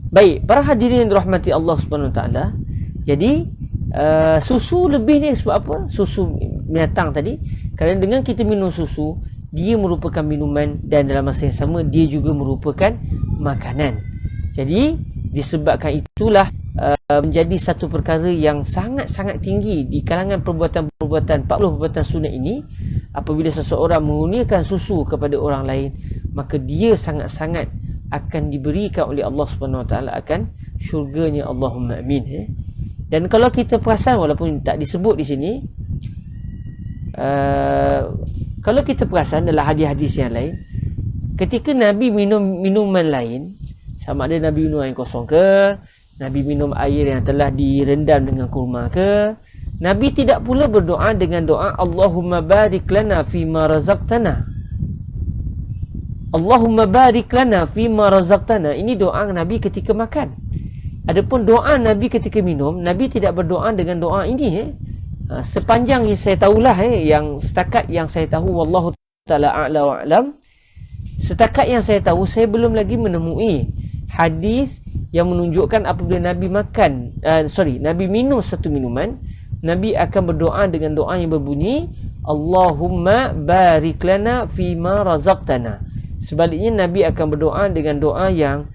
B: Baik, para hadirin yang dirahmati Allah Subhanahu Taala. Jadi susu lebih ni sebab apa? Susu binatang tadi, kerana dengan kita minum susu, dia merupakan minuman dan dalam masa yang sama dia juga merupakan makanan. Jadi disebabkan itulah menjadi satu perkara yang sangat-sangat tinggi di kalangan perbuatan-perbuatan 40 perbuatan sunat ini. Apabila seseorang mengurniakan susu kepada orang lain, maka dia sangat-sangat akan diberikan oleh Allah Subhanahu Wa Taala akan syurganya. Allahumma amin. Dan kalau kita perasan, walaupun tak disebut di sini, kalau kita perasan dalam hadis-hadis yang lain, ketika Nabi minum minuman lain, sama ada Nabi minum air kosong ke, Nabi minum air yang telah direndam dengan kurma ke, Nabi tidak pula berdoa dengan doa Allahumma barik lana fima razaqtana. Allahumma barik lana fima razaqtana. Ini doa Nabi ketika makan. Adapun doa Nabi ketika minum, Nabi tidak berdoa dengan doa ini. Sepanjang yang saya tahulah, yang setakat yang saya tahu, wallahu taala a'la wa a'lam. Setakat yang saya tahu, saya belum lagi menemui hadis yang menunjukkan apabila Nabi Nabi minum satu minuman, Nabi akan berdoa dengan doa yang berbunyi Allahumma barik lana fima razaqtana. Sebaliknya Nabi akan berdoa dengan doa yang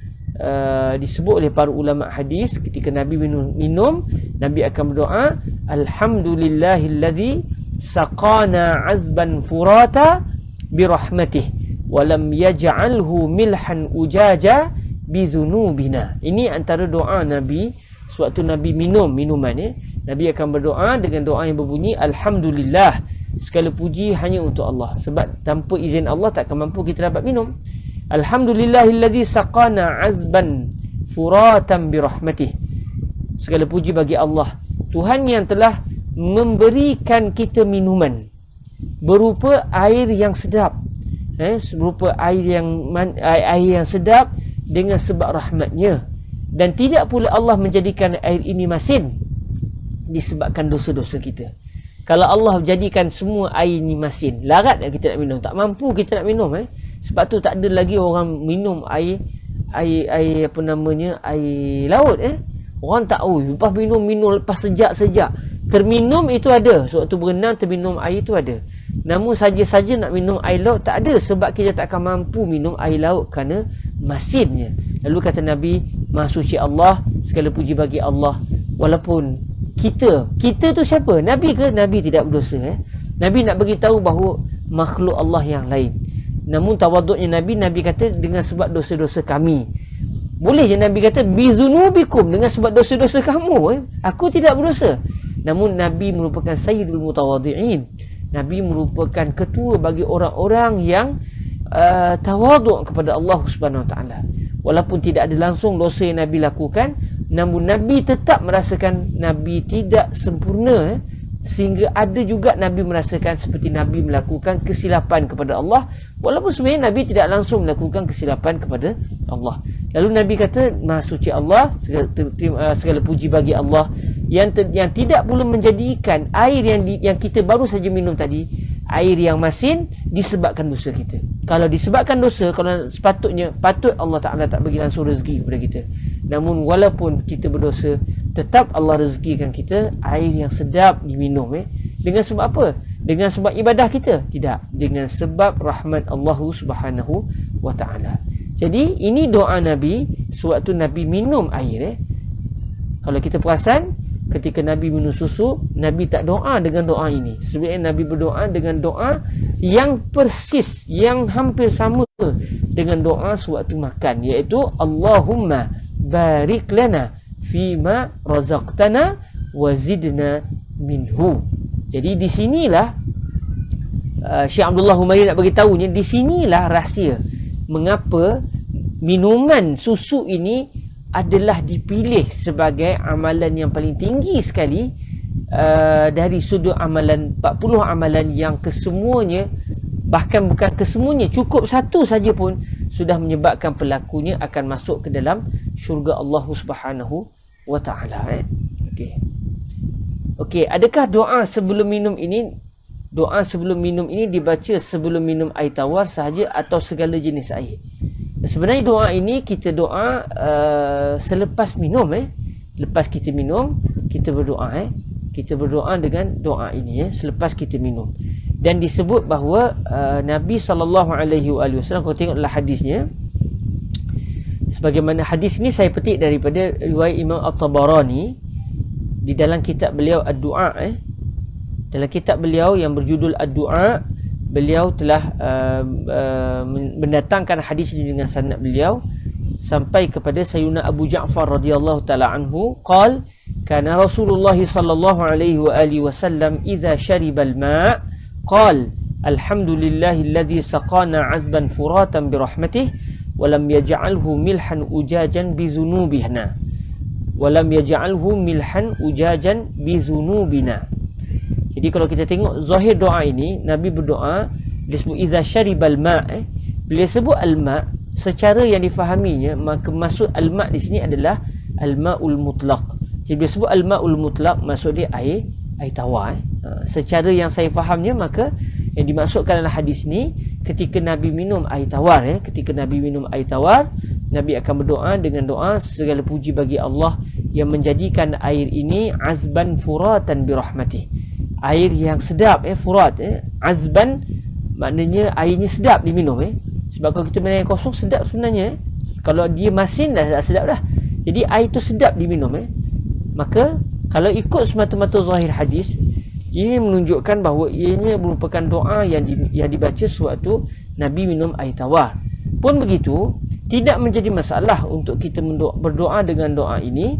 B: disebut oleh para ulama hadis. Ketika Nabi minum, Nabi akan berdoa alhamdulillahillazi saqana azban furata birahmatih walam yaj'alhu milhan ujaja bizunubina. Ini antara doa Nabi sewaktu Nabi minum minuman. Nabi akan berdoa dengan doa yang berbunyi alhamdulillah, segala puji hanya untuk Allah, sebab tanpa izin Allah takkan mampu kita dapat minum. Alhamdulillahillazi saqana azban furatan birahmatih. Segala puji bagi Allah, Tuhan yang telah memberikan kita minuman berupa air yang sedap, berupa air yang sedap dengan sebab rahmatnya. Dan tidak pula Allah menjadikan air ini masin disebabkan dosa-dosa kita. Kalau Allah jadikan semua air ni masin, larat tak kita nak minum, tak mampu kita nak minum. Sebab tu tak ada lagi orang minum air apa namanya, air laut. Orang tak, lepas minum lepas sejak terminum itu ada. Sewaktu berenang terminum air itu ada. Namun saja-saja nak minum air laut tak ada, sebab kita tak akan mampu minum air laut kerana masinnya. Lalu kata Nabi, Maha suci Allah, segala puji bagi Allah. Walaupun kita tu siapa? Nabi ke? Nabi tidak berdosa. Nabi nak bagi tahu bahawa makhluk Allah yang lain. Namun tawaduknya Nabi kata dengan sebab dosa-dosa kami. Boleh je Nabi kata bizunubikum, dengan sebab dosa-dosa kamu. Aku tidak berdosa. Namun Nabi merupakan sayyidul mutawadhi'in. Nabi merupakan ketua bagi orang-orang yang tawaduk kepada Allah Subhanahu Wa Taala. Walaupun tidak ada langsung dosa yang Nabi lakukan, namun Nabi tetap merasakan Nabi tidak sempurna, sehingga ada juga Nabi merasakan seperti Nabi melakukan kesilapan kepada Allah, walaupun sebenarnya Nabi tidak langsung melakukan kesilapan kepada Allah. Lalu Nabi kata, Maha suci Allah, segala puji bagi Allah yang tidak pula menjadikan air yang kita baru saja minum tadi, air yang masin, disebabkan dosa kita. Kalau disebabkan dosa, kalau patut Allah Ta'ala tak bagi langsung rezeki kepada kita. Namun walaupun kita berdosa, tetap Allah rezekikan kita air yang sedap diminum. Dengan sebab apa? Dengan sebab ibadah kita? Tidak. Dengan sebab rahmat Allah Subhanahu Wa Ta'ala. Jadi ini doa Nabi sewaktu Nabi minum air. Kalau kita perasan, ketika Nabi minum susu, Nabi tak doa dengan doa ini. Sebenarnya Nabi berdoa dengan doa yang persis, yang hampir sama dengan doa sewaktu makan, iaitu Allahumma barik lana fima razaqtana wa zidna minhu. Jadi di sinilah Syekh Abdullah Humairi nak bagi tahunya, di sinilah rahsia mengapa minuman susu ini adalah dipilih sebagai amalan yang paling tinggi sekali dari sudut amalan 40 amalan yang kesemuanya, bahkan bukan kesemuanya, cukup satu saja pun sudah menyebabkan pelakunya akan masuk ke dalam syurga Allah Subhanahu Wa Ta'ala. Okey, adakah doa sebelum minum ini dibaca sebelum minum air tawar sahaja atau segala jenis air? Sebenarnya doa ini kita doa selepas minum. Lepas kita minum, kita berdoa. Kita berdoa dengan doa ini selepas kita minum. Dan disebut bahawa Nabi SAW, kalau tengoklah hadisnya, sebagaimana hadis ini saya petik daripada riwayat Imam At-Tabarani di dalam kitab beliau Ad-Du'a. Dalam kitab beliau yang berjudul Ad-Du'a, beliau telah mendatangkan hadis ini dengan sanad beliau sampai kepada Sayyidina Abu Ja'far radhiyallahu taala anhu, qala kana Rasulullah sallallahu alaihi wa alihi wasallam idza shariba al-ma' qala alhamdulillahilladzi saqana 'azban furatan bi rahmatih wa lam yaj'alhu milhan ujajan bi dhunubina wa lam yaj'alhu milhan ujajan bi dhunubina. Jadi kalau kita tengok zahir doa ini, Nabi berdoa, dia sebut iza syaribal ma', bila sebut al-ma' secara yang difahaminya, maka maksud al-ma' di sini adalah al-ma'ul mutlaq. Jadi bila sebut al-ma'ul mutlaq, maksud dia air tawar. Secara yang saya fahamnya, maka yang dimaksudkan dalam hadis ni, ketika Nabi minum air tawar, ketika Nabi minum air tawar, Nabi akan berdoa dengan doa, segala puji bagi Allah yang menjadikan air ini azban furatan birahmatih, air yang sedap, furat, azban maknanya airnya sedap diminum. Sebab kalau kita minum air kosong sedap sebenarnya, kalau dia masin dah sedap dah. Jadi air tu sedap diminum. Maka kalau ikut semata-mata zahir hadis, ini menunjukkan bahawa ianya merupakan doa yang dibaca sewaktu Nabi minum air tawar. Pun begitu, tidak menjadi masalah untuk kita berdoa dengan doa ini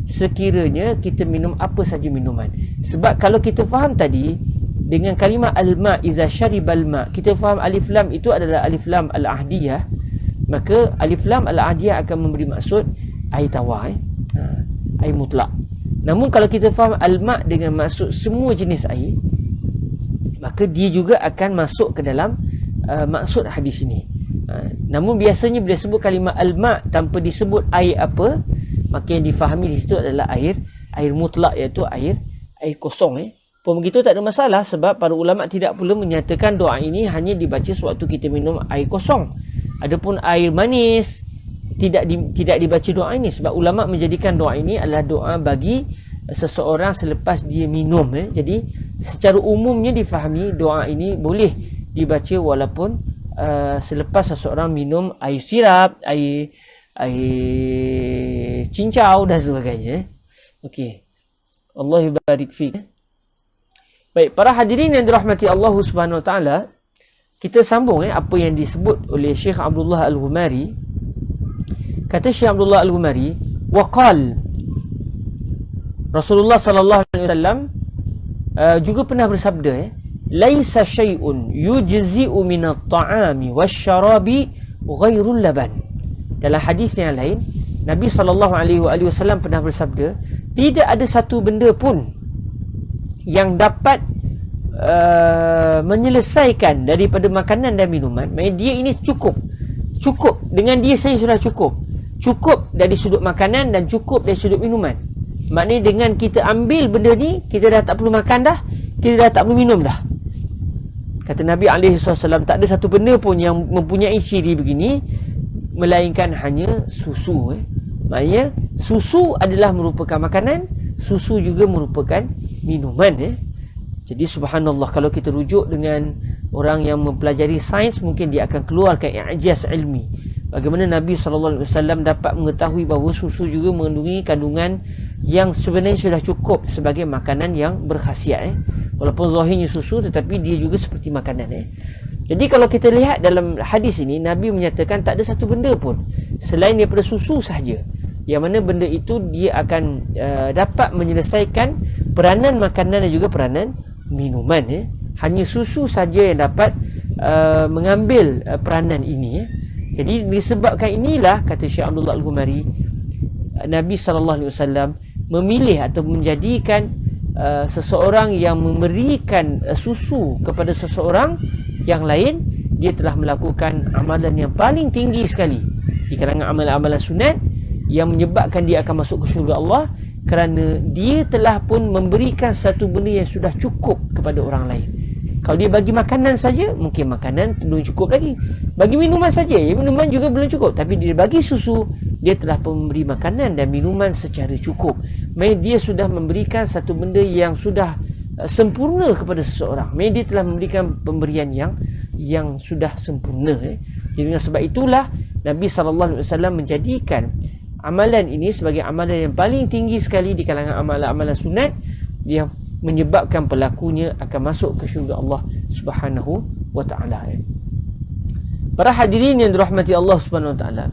B: sekiranya kita minum apa saja minuman. Sebab kalau kita faham tadi dengan kalimah al-ma' iza syaribal ma', kita faham alif lam itu adalah alif lam al-ahdiyah, maka alif lam al-ahdiyah akan memberi maksud air tawar, air mutlak. Namun kalau kita faham al-ma' dengan maksud semua jenis air, maka dia juga akan masuk ke dalam maksud hadis ini. Namun biasanya bila sebut kalimah al-ma' tanpa disebut air apa, maka yang difahami di situ adalah air mutlak, iaitu air kosong. Pun begitu tak ada masalah, sebab para ulama tidak pula menyatakan doa ini hanya dibaca sewaktu kita minum air kosong. Adapun air manis tidak dibaca doa ini, sebab ulama menjadikan doa ini adalah doa bagi seseorang selepas dia minum. Jadi secara umumnya difahami doa ini boleh dibaca walaupun selepas seseorang minum air sirap, air cincau dan sebagainya. Okey. Allah barik fiik. Baik, para hadirin yang dirahmati Allah Subhanahu Wa Taala, kita sambung apa yang disebut oleh Syekh Abdullah Al-Ghumari. Kata Syekh Abdullah Al-Ghumari, waqal Rasulullah sallallahu alaihi wasallam juga pernah bersabda, laisa syai'un yujzi'u minat ta'ami wasyarabi ghairul laban. Dalam hadis yang lain, Nabi sallallahu alaihi wasallam pernah bersabda, tidak ada satu benda pun yang dapat menyelesaikan daripada makanan dan minuman. Maksudnya dia ini cukup dengan dia saya sudah cukup dari sudut makanan dan cukup dari sudut minuman. Maknanya dengan kita ambil benda ni, kita dah tak perlu makan dah, kita dah tak perlu minum dah. Kata Nabi SAW, tak ada satu benda pun yang mempunyai ciri begini melainkan hanya susu. Maknanya susu adalah merupakan makanan, susu juga merupakan minuman. Jadi subhanallah, kalau kita rujuk dengan orang yang mempelajari sains, mungkin dia akan keluarkan i'jaz ilmi. Bagaimana Nabi SAW dapat mengetahui bahawa susu juga mengandungi kandungan yang sebenarnya sudah cukup sebagai makanan yang berkhasiat. Walaupun zahirnya susu, tetapi dia juga seperti makanan. Jadi kalau kita lihat dalam hadis ini, Nabi menyatakan tak ada satu benda pun selain daripada susu sahaja, yang mana benda itu dia akan dapat menyelesaikan peranan makanan dan juga peranan minuman. Hanya susu saja yang dapat mengambil peranan ini. Jadi disebabkan inilah, kata Syekh Abdullah Al-Ghumari, Nabi SAW memilih atau menjadikan seseorang yang memberikan susu kepada seseorang yang lain, dia telah melakukan amalan yang paling tinggi sekali di kalangan amalan-amalan sunat, yang menyebabkan dia akan masuk ke syurga Allah, kerana dia telah pun memberikan satu benda yang sudah cukup kepada orang lain. Kalau dia bagi makanan saja, mungkin makanan belum cukup lagi. Bagi minuman saja, minuman juga belum cukup. Tapi dia bagi susu, dia telah pun memberi makanan dan minuman secara cukup. Maksudnya dia sudah memberikan satu benda yang sudah sempurna kepada seseorang. Maksudnya dia telah memberikan pemberian yang sudah sempurna. Jadi dengan sebab itulah Nabi SAW menjadikan amalan ini sebagai amalan yang paling tinggi sekali di kalangan amalan-amalan sunat, yang menyebabkan pelakunya akan masuk ke syurga Allah Subhanahu wa taala. Para hadirin yang dirahmati Allah Subhanahu wa taala,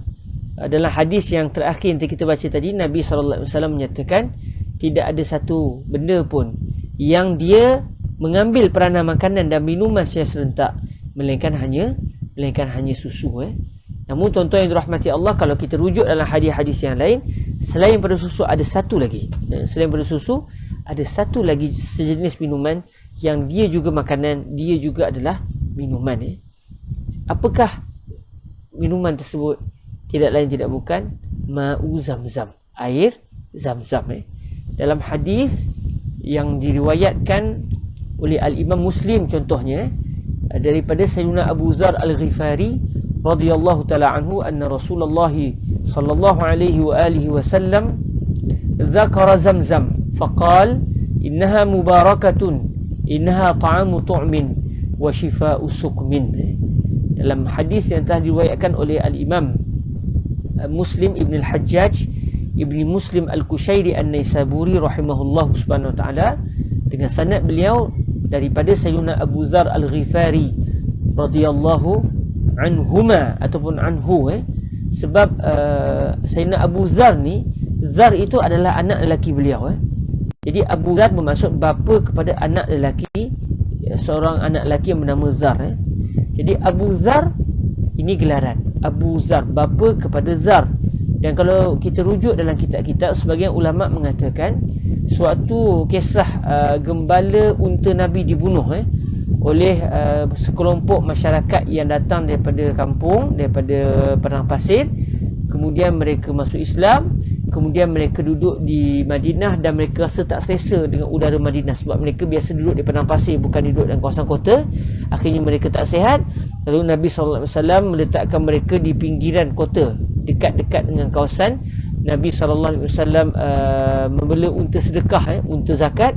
B: dalam hadis yang terakhir yang kita baca tadi, Nabi sallallahu alaihi wasallam menyatakan tidak ada satu benda pun yang dia mengambil peranan makanan dan minuman secara serentak melainkan hanya susu. Namun tuan-tuan yang dirahmati Allah, kalau kita rujuk dalam hadis-hadis yang lain, selain pada susu ada satu lagi. Selain pada susu ada satu lagi sejenis minuman yang dia juga makanan, dia juga adalah minuman. Apakah minuman tersebut? Tidak lain tidak bukan ma'u zamzam, air zamzam. Dalam hadis yang diriwayatkan oleh Al-Imam Muslim contohnya, daripada Sayyidina Abu Dzar Al-Ghifari radhiyallahu taala anhu, anna Rasulullah sallallahu alaihi wa alihi wasallam dzakara zamzam faqal innaha mubarakatun innaha ta'amu tu'min wa shifaa'u suqmin. Dalam hadis yang telah diriwayatkan oleh Al-Imam Muslim Ibn Al-Hajjaj Ibni Muslim Al-Kushairi An-Naisaburi rahimahullah subhanahu wa ta'ala, dengan sanad beliau daripada Sayyidina Abu Dzar Al-Ghifari radhiyallahu anhuma ataupun anhu. Sebab Sayyidina Abu Dzar ni, Dzar itu adalah anak lelaki beliau. Jadi Abu Dzar bermaksud bapa kepada anak lelaki, seorang anak lelaki yang bernama Dzar. Jadi Abu Dzar ini gelaran, Abu Dzar, bapa kepada Dzar. Dan kalau kita rujuk dalam kitab-kitab, sebagian ulama mengatakan suatu kisah gembala unta Nabi dibunuh oleh sekelompok masyarakat yang datang daripada kampung, daripada padang pasir. Kemudian mereka masuk Islam, kemudian mereka duduk di Madinah dan mereka rasa tak selesa dengan udara Madinah sebab mereka biasa duduk di padang pasir, bukan duduk dalam kawasan kota. Akhirnya mereka tak sihat. Lalu Nabi SAW meletakkan mereka di pinggiran kota, dekat-dekat dengan kawasan. Nabi SAW membela unta sedekah, unta zakat.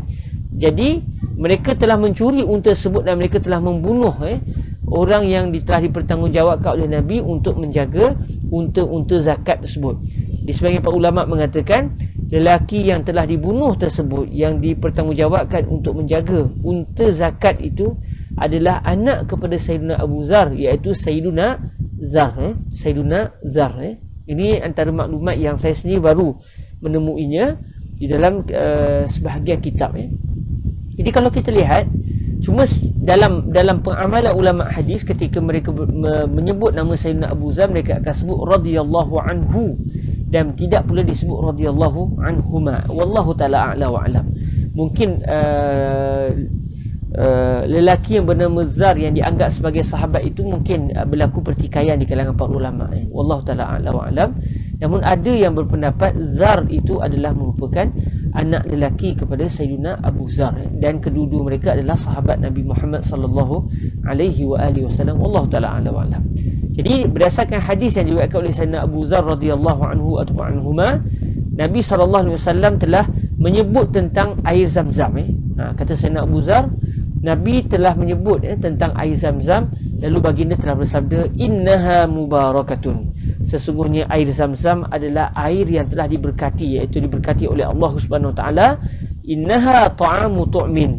B: Jadi mereka telah mencuri unta tersebut dan mereka telah membunuh orang yang telah dipertanggungjawabkan oleh Nabi untuk menjaga unta-unta zakat tersebut. Di sebagian para ulama mengatakan lelaki yang telah dibunuh tersebut, yang dipertanggungjawabkan untuk menjaga unta zakat itu adalah anak kepada Sayyidina Abu Dzar, iaitu Sayyiduna Dzar. Sayyiduna Dzar. Ini antara maklumat yang saya sendiri baru menemuinya di dalam sebahagian kitab. Jadi kalau kita lihat, cuma dalam pengamalan ulama hadis, ketika mereka menyebut nama Sayyidina Abu Dzar, mereka akan sebut radhiyallahu anhu dan tidak pula disebut radhiyallahu anhuma. Wallahu taala a'la wa alam. Mungkin lelaki yang bernama Dzar yang dianggap sebagai sahabat itu mungkin berlaku pertikaian di kalangan para ulama. Wallahu taala a'la wa alam. Namun ada yang berpendapat Dzar itu adalah merupakan anak lelaki kepada Sayyidina Abu Dzar, dan kedua-dua mereka adalah sahabat Nabi Muhammad sallallahu alaihi wa alihi wasallam. Wallahu taala a'la wa alam. Jadi berdasarkan hadis yang diriwayatkan oleh Sayyidina Abu Dzar radhiyallahu anhu atau anhuma, Nabi sallallahu alaihi wasallam telah menyebut tentang air Zamzam. Kata Sayyidina Abu Dzar, Nabi telah menyebut tentang air Zamzam, lalu baginda telah bersabda, innaha mubarakatun, sesungguhnya air Zamzam adalah air yang telah diberkati, iaitu diberkati oleh Allah Subhanahu wa taala. Innaha ta'amu tu'min,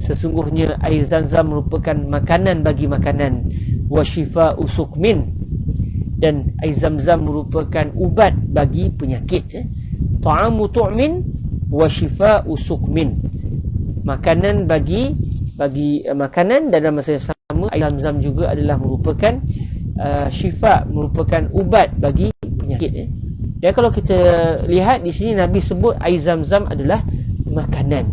B: sesungguhnya air Zamzam merupakan makanan bagi makanan. Wa shifa'u suqmin, dan air Zamzam merupakan ubat bagi penyakit. Ta'amu tu'min wa shifa'u suqmin, makanan bagi makanan, dan dalam masa yang sama air Zamzam juga adalah merupakan syifa, merupakan ubat bagi penyakit. Dan kalau kita lihat di sini, Nabi sebut air Zamzam adalah makanan,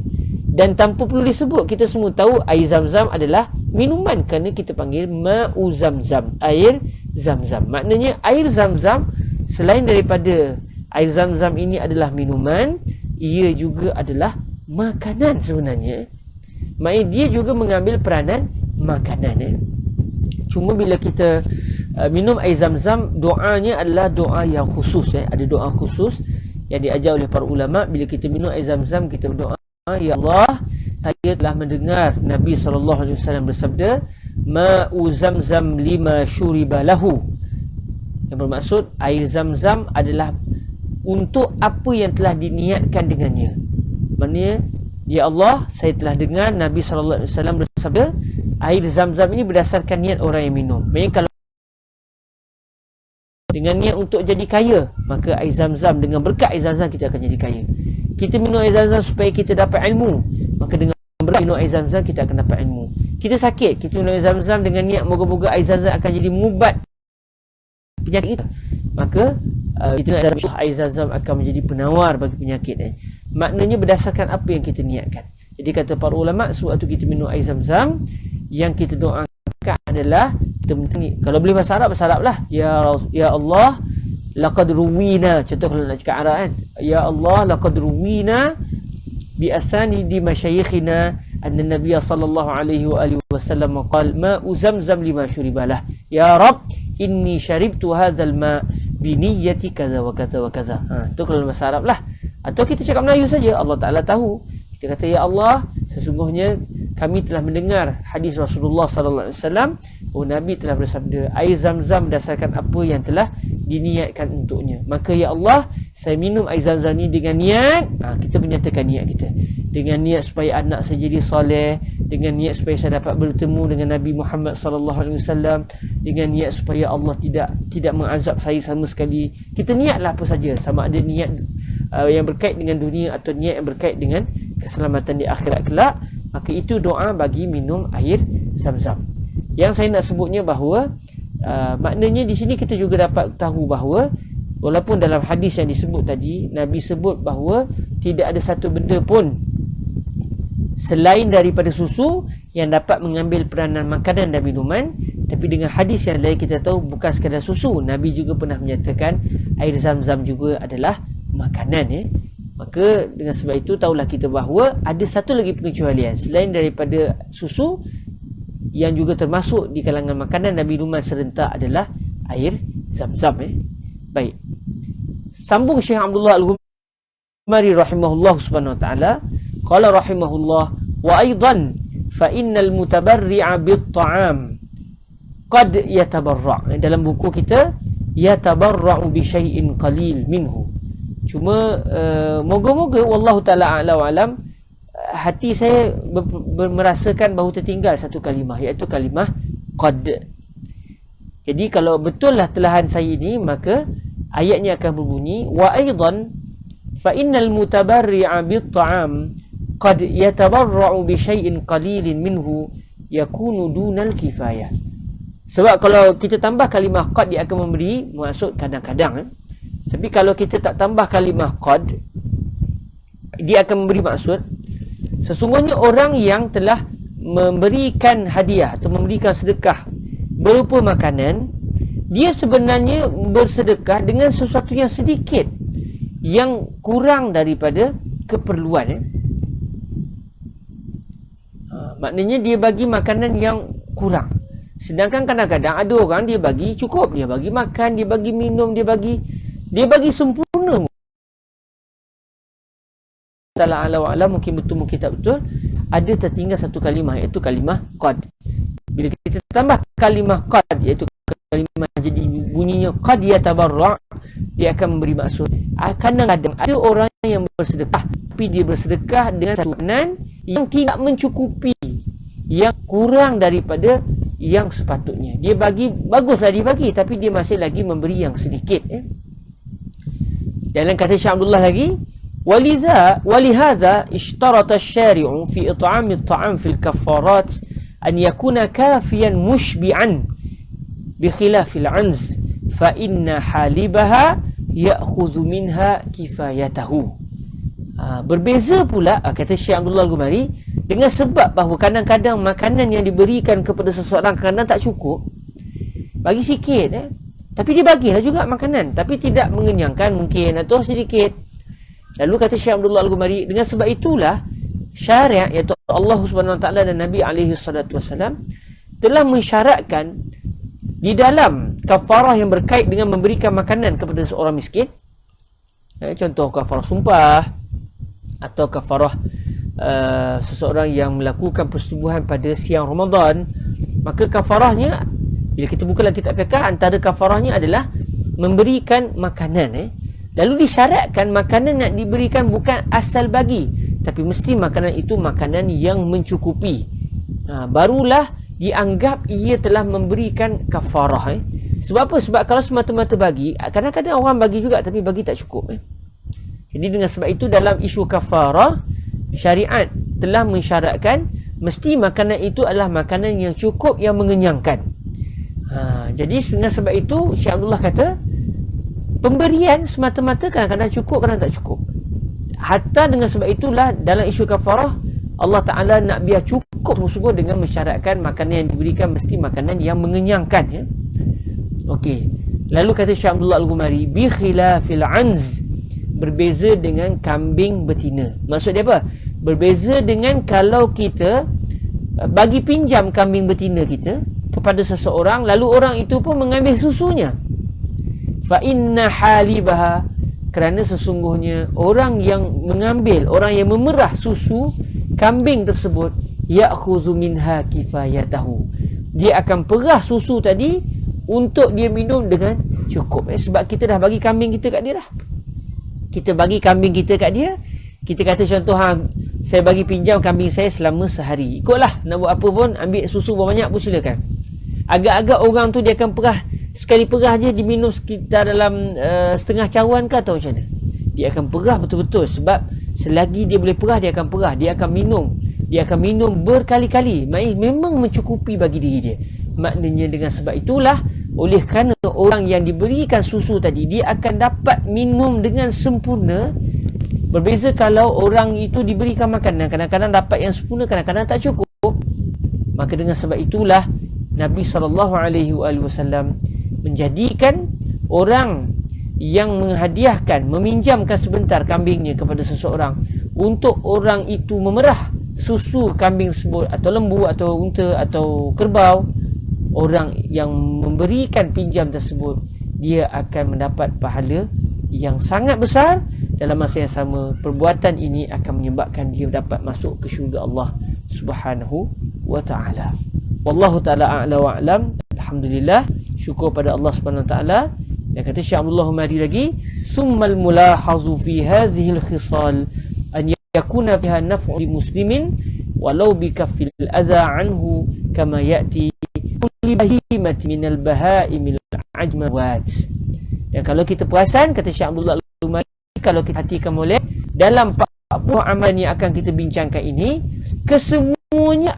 B: dan tanpa perlu disebut kita semua tahu air Zamzam adalah minuman, kerana kita panggil ma'u Zamzam, air Zamzam. Maknanya air Zamzam selain daripada air Zamzam ini adalah minuman, ia juga adalah makanan sebenarnya. Maknanya dia juga mengambil peranan makanan. Cuma bila kita minum air Zamzam, doanya adalah doa yang khusus. Ada doa khusus yang diajar oleh para ulama. Bila kita minum air Zamzam, kita berdoa, ya Allah, saya telah mendengar Nabi SAW bersabda, ma'u Zamzam lima syuriba lahu, yang bermaksud air Zamzam adalah untuk apa yang telah diniatkan dengannya. Maknanya, ya Allah, saya telah dengar Nabi SAW bersabda, air Zamzam ini berdasarkan niat orang yang minum. Maksudnya kalau dengan niat untuk jadi kaya, maka air Zamzam, dengan berkat air Zamzam kita akan jadi kaya. Kita minum air Zamzam supaya kita dapat ilmu, maka dengan berkat minum air Zamzam kita akan dapat ilmu. Kita sakit, kita minum air Zamzam dengan niat moga-moga air Zamzam akan jadi mengubat penyakit kita, maka kita nak air Zamzam akan menjadi penawar bagi penyakit. Maknanya berdasarkan apa yang kita niatkan. Jadi kata para ulama, sewaktu kita minum air zam-zam, yang kita doakan adalah kalau boleh bahasa Arab lah. Ya Allah, laqad ruwina. Contoh kalau nak cakap Arab kan, ya Allah, laqad ruwina bi asanidi masyayikhina anna Nabiy sallallahu alaihi wa alihi wasallam qala ma'u zamzam lima syuribalah. Ya Rabb, inni syaribtu hadzal ma bi niyyati kaza wa kaza wa kaza. Itu kalau bahasa Arab lah. Atau kita cakap Melayu saja, Allah Taala tahu. Kita kata, ya Allah, sesungguhnya kami telah mendengar hadis Rasulullah sallallahu alaihi wasallam, Nabi telah bersabda, air zam-zam berdasarkan apa yang telah diniatkan untuknya. Maka ya Allah, saya minum air zam-zam ni dengan niat, kita menyatakan niat kita, dengan niat supaya anak saya jadi soleh, dengan niat supaya saya dapat bertemu dengan Nabi Muhammad sallallahu alaihi wasallam, dengan niat supaya Allah tidak mengazab saya sama sekali. Kita niatlah apa saja, sama ada niat yang berkait dengan dunia atau niat yang berkait dengan keselamatan di akhirat kelak, maka itu doa bagi minum air zam-zam. Yang saya nak sebutnya bahawa maknanya di sini kita juga dapat tahu bahawa walaupun dalam hadis yang disebut tadi, Nabi sebut bahawa tidak ada satu benda pun selain daripada susu yang dapat mengambil peranan makanan dan minuman. Tapi dengan hadis yang lain kita tahu bukan sekadar susu, Nabi juga pernah menyatakan air zam-zam juga adalah makanan. Maka dengan sebab itu tahulah kita bahawa ada satu lagi pengecualian selain daripada susu, yang juga termasuk di kalangan makanan dan minuman serentak adalah air zam-zam. Baik, sambung Syekh Abdullah Al-Ghumari rahimahullah subhanahu wa ta'ala, qala rahimahullah, wa aidan fa innal mutabarri'a bit-ta'am qad yatabarra'. Dalam buku kita, yatabarra'u bi syai'in qalil minhu. Cuma moga-moga wallahu ta'ala a'la wa alam, hati saya merasakan bahawa tertinggal satu kalimah, iaitu kalimah qad. Jadi kalau betul lah telahan saya ini, maka ayatnya akan berbunyi, wa aidan fa innal mutabarri'a bit-ta'am qad yatabarra'u bi syai'in qalilin minhu yakunu dunal kifayah. Sebab kalau kita tambah kalimah qad, dia akan memberi maksud kadang-kadang. Tapi kalau kita tak tambah kalimah qad, dia akan memberi maksud sesungguhnya orang yang telah memberikan hadiah atau memberikan sedekah berupa makanan, dia sebenarnya bersedekah dengan sesuatu yang sedikit, yang kurang daripada keperluan. Maknanya dia bagi makanan yang kurang. Sedangkan kadang-kadang ada orang dia bagi cukup, dia bagi makan, dia bagi minum, dia bagi sempurna. Ta'ala ala wa'ala, mungkin betul mungkin tak betul, ada tertinggal satu kalimah, iaitu kalimah qad. Bila kita tambah kalimah qad, iaitu kalimah jadi bunyinya qad yatabarra', dia akan memberi maksud kadang-kadang ada orang yang bersedekah, tapi dia bersedekah dengan satu makanan yang tidak mencukupi, yang kurang daripada yang sepatutnya. Dia bagi, baguslah dia bagi, tapi dia masih lagi memberi yang sedikit. Dalam kata Syekh Abdullah lagi, ولهذا اشترط الشارع في إطعام الطعام في الكفارات أن يكون كافيا مشبعا بخلاف العنز فإن حالبها يأخذ منها كفايته. Berbeza pula, kata Syekh Abdullah Al-Ghumari, dengan sebab bahawa kadang-kadang makanan yang diberikan kepada seseorang kadang tak cukup, bagi sikit tapi dia bagilah juga makanan, tapi tidak mengenyangkan mungkin, atau sedikit. Lalu kata Syekh Abdullah Al-Ghumari, dengan sebab itulah syariat, iaitu Allah Subhanahu Wa Taala dan Nabi alaihi salatu wasallam telah mensyaratkan di dalam kafarah yang berkait dengan memberikan makanan kepada seorang miskin. Contoh kafarah sumpah, atau kafarah seseorang yang melakukan persetubuhan pada siang Ramadan. Maka kafarahnya, bila kita buka dalam kitab fiqh, antara kafarahnya adalah memberikan makanan. Lalu disyaratkan makanan nak diberikan bukan asal bagi, tapi mesti makanan itu makanan yang mencukupi. Barulah dianggap ia telah memberikan kafarah. Sebab apa? Sebab kalau semata-mata bagi, kadang-kadang orang bagi juga tapi bagi tak cukup. Jadi dengan sebab itu dalam isu kafarah, syariat telah mensyaratkan mesti makanan itu adalah makanan yang cukup, yang mengenyangkan. Jadi dengan sebab itu Syekh Abdullah kata, pemberian semata-mata kadang-kadang cukup, kadang tak cukup. Hatta dengan sebab itulah dalam isu kafarah, Allah Ta'ala nak biar cukup sungguh-sungguh dengan mensyaratkan makanan yang diberikan mesti makanan yang mengenyangkan, ya. Okey. Lalu kata Syekh Abdullah Al-Ghumari, bi khilafil anz, berbeza dengan kambing betina. Maksud dia apa? Berbeza dengan kalau kita bagi pinjam kambing betina kita kepada seseorang, lalu orang itu pun mengambil susunya. Fa inna halibaha, kerana sesungguhnya orang yang mengambil, orang yang memerah susu kambing tersebut, ya'khuzu minha kifayatahu, dia akan perah susu tadi untuk dia minum dengan cukup, sebab kita dah bagi kambing kita kat dia dah. Kita bagi kambing kita kat dia, kita kata contoh, saya bagi pinjam kambing saya selama sehari, ikutlah nak buat apa pun, ambil susu berapa banyak pun silakan. Agak-agak orang tu dia akan perah, sekali perah je diminum sekitar dalam setengah cawan ke atau macam mana. Dia akan perah betul-betul, sebab selagi dia boleh perah, dia akan perah, dia akan minum berkali-kali. Maknanya memang mencukupi bagi diri dia. Maknanya dengan sebab itulah, oleh kerana orang yang diberikan susu tadi, dia akan dapat minum dengan sempurna. Berbeza kalau orang itu diberikan makanan, kadang-kadang dapat yang sempurna, kadang-kadang tak cukup. Maka dengan sebab itulah Nabi SAW menjadikan orang yang menghadiahkan, meminjamkan sebentar kambingnya kepada seseorang untuk orang itu memerah susu kambing tersebut, atau lembu, atau unta, atau kerbau. Orang yang memberikan pinjam tersebut, dia akan mendapat pahala yang sangat besar. Dalam masa yang sama, perbuatan ini akan menyebabkan dia dapat masuk ke syurga Allah Subhanahu wa ta'ala. Wallahu ta'ala a'la wa a'lam. Alhamdulillah, syukur pada Allah Subhanahu wa ta'ala. Dan kata Syekh Abdullah Humari lagi, summal mulahazu fi hadhihi al-khisal an yakuna fiha naf'u li muslimin walau bi kaffil adza anhu kama ya'ti kulli bahimati min al-bahaimil ajmawat. Dan kalau kita perasan, kata Syekh Abdullah Humari, kalau kita perhatikan molek dalam 40 amalan yang akan kita bincangkan ini, kesemuanya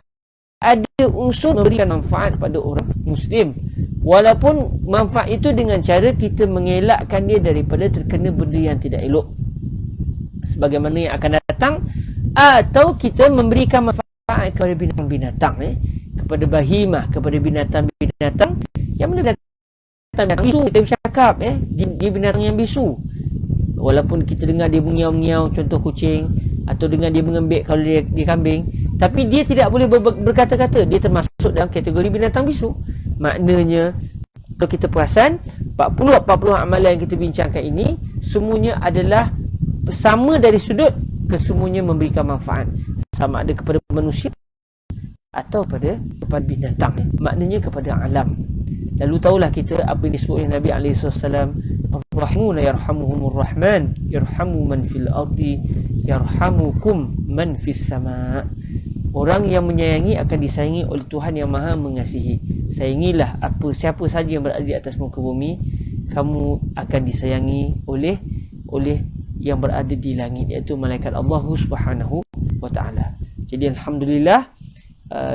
B: ada unsur memberikan manfaat pada orang Muslim, walaupun manfaat itu dengan cara kita mengelakkan dia daripada terkena benda yang tidak elok, sebagaimana yang akan datang, atau kita memberikan manfaat kepada binatang-binatang, kepada bahimah, kepada binatang-binatang yang mana binatang bisu. Kita bercakap dia binatang yang bisu, walaupun kita dengar dia mengiau-ngiau, contoh kucing, atau dengar dia mengembik kalau dia kambing, tapi dia tidak boleh berkata-kata, dia termasuk dalam kategori binatang bisu. Maknanya kalau kita perasan, 40 amalan yang kita bincangkan ini semuanya adalah sama dari sudut kesemuanya memberikan manfaat, sama ada kepada manusia atau kepada binatang, maknanya kepada alam. Lalu tahulah kita apa yang disebut oleh Nabi SAW, Ar-Rahimuna yarhamuhumur Rahman, yarhamu man fil ardi, yarhamukum man fis sama'. Orang yang menyayangi akan disayangi oleh Tuhan yang Maha Mengasihi. Sayangilah siapa saja yang berada di atas muka bumi, kamu akan disayangi oleh yang berada di langit, iaitu malaikat Allah Subhanahu wa ta'ala. Jadi alhamdulillah,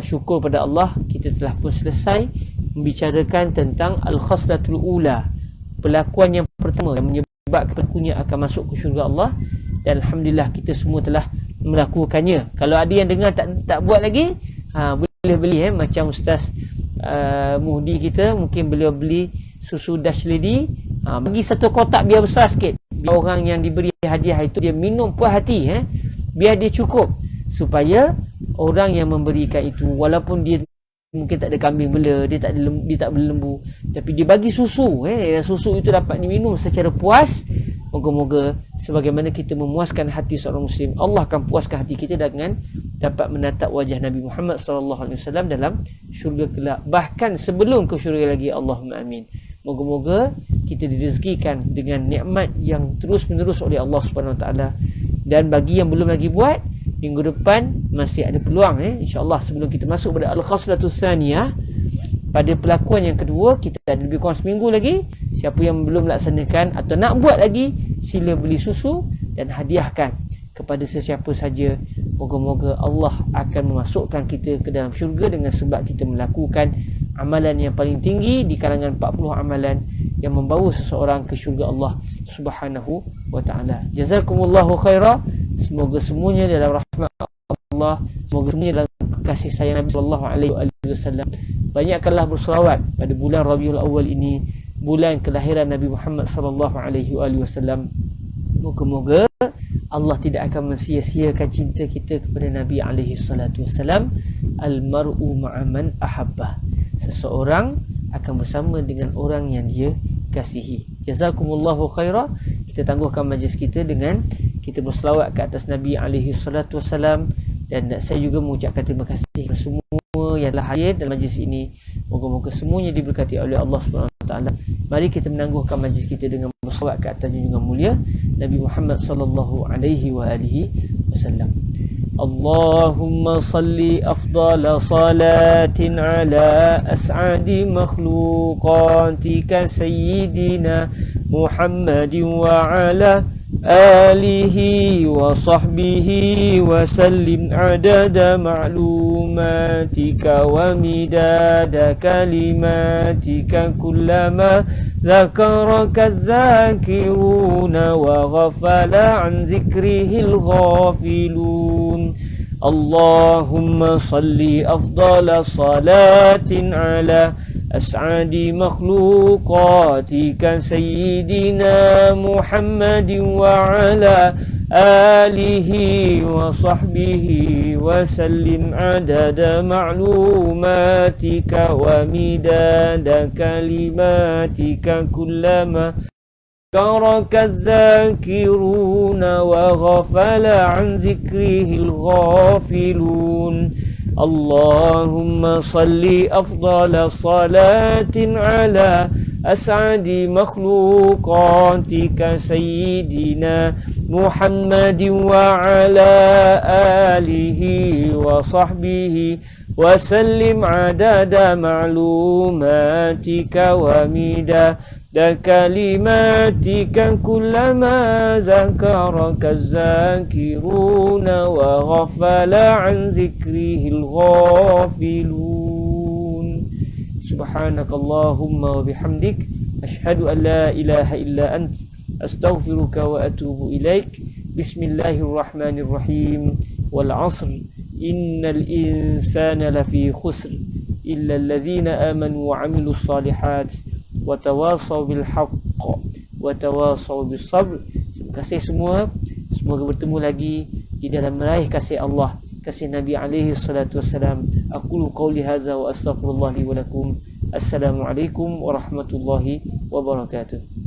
B: syukur pada Allah, kita telah pun selesai membicarakan tentang al-khaslatul ula, pelakuan yang pertama yang menyebabkan pelakunya akan masuk ke syurga Allah. Dan alhamdulillah kita semua telah melakukannya. Kalau ada yang dengar tak buat lagi, boleh beli, macam Ustaz Muhdi kita, mungkin beliau beli susu Dash Lady, bagi satu kotak biar besar sikit, biar orang yang diberi hadiah itu dia minum puas hati, biar dia cukup, supaya orang yang memberikan itu, walaupun dia mungkin tak ada kambing bela, dia tak bela lembu, tapi dia bagi susu, dan susu itu dapat diminum secara puas. Moga-moga sebagaimana kita memuaskan hati seorang Muslim, Allah akan puaskan hati kita dengan dapat menatap wajah Nabi Muhammad SAW dalam syurga kelak, bahkan sebelum ke syurga lagi. Allahumma amin. Moga-moga kita direzekikan dengan nikmat yang terus-menerus oleh Allah Subhanahu Wa Taala. Dan bagi yang belum lagi buat, minggu depan masih ada peluang, insya-Allah, sebelum kita masuk pada al-khaslatus tsaniyah, pada pelakuan yang kedua, kita ada lebih kurang seminggu lagi. Siapa yang belum laksanakan atau nak buat lagi, sila beli susu dan hadiahkan kepada sesiapa saja. Moga-moga Allah akan memasukkan kita ke dalam syurga dengan sebab kita melakukan amalan yang paling tinggi di kalangan 40 amalan yang membawa seseorang ke syurga Allah Subhanahu wa ta'ala. Jazakumullahu khairah. Semoga semuanya dalam rahmat Allah Allah, semoga semuanya dalam kasih sayang Nabi sallallahu alaihi wasallam. Banyakkanlah berselawat pada bulan Rabiul Awal ini, bulan kelahiran Nabi Muhammad sallallahu alaihi wasallam. Moga-moga Allah tidak akan mensia-siakan cinta kita kepada Nabi alaihi salatu wasallam. Al-mar'u ma'aman ahabbah. Seseorang akan bersama dengan orang yang dia kasihi. Jazakumullahu khairah. Kita tangguhkan majlis kita dengan kita berselawat ke atas Nabi alaihi salatu wasallam, dan saya juga mengucapkan terima kasih kepada semua yang telah hadir dalam majlis ini. Moga-moga semuanya diberkati oleh Allah Subhanahu Wa Taala. Mari kita menangguhkan majlis kita dengan berselawat ke atas junjungan mulia Nabi Muhammad sallallahu alaihi wasallam. Allahumma salli afdala salatin ala as'adi makhluqatika sayyidina Muhammadin wa ala alihi wa sahbihi wa sallim adada ma'lumatika wa midada kalimatika kullama zakaraka zakiruna wa ghafala an zikrihil ghafilun. Allahumma salli afdala salatin ala as'adi makhluqatika sayyidina Muhammadin wa ala alihi wa sahbihi wa sallim adada ma'lumatika wa midada kalimatika kullama ذكرك الذاكرون وغفل عن ذكره الغافلون. اللهم صل أفضل صلاة على أسعد مخلوقاتك سيدنا محمد وعلى آله وصحبه وسلم عدد معلوماتك ومداد كلماتك كلما ذكرك الذاكرون وغفل عن ذكره الغافلون. سبحانك اللهم وبحمدك أشهد أن لا إله إلا أنت أستغفرك وأتوب إليك. بسم الله الرحمن الرحيم. والعصر إن الإنسان لفي خسر إلا الذين آمنوا وعملوا الصالحات watawasau bil haqq watawasau bis sabr. Terima kasih semua. Semoga bertemu lagi di dalam meraih kasih Allah, kasih Nabi alaihi salatu wassalam. Aqulu qawli hadza wa astaghfirullah li wa lakum. Assalamualaikum warahmatullahi wabarakatuh.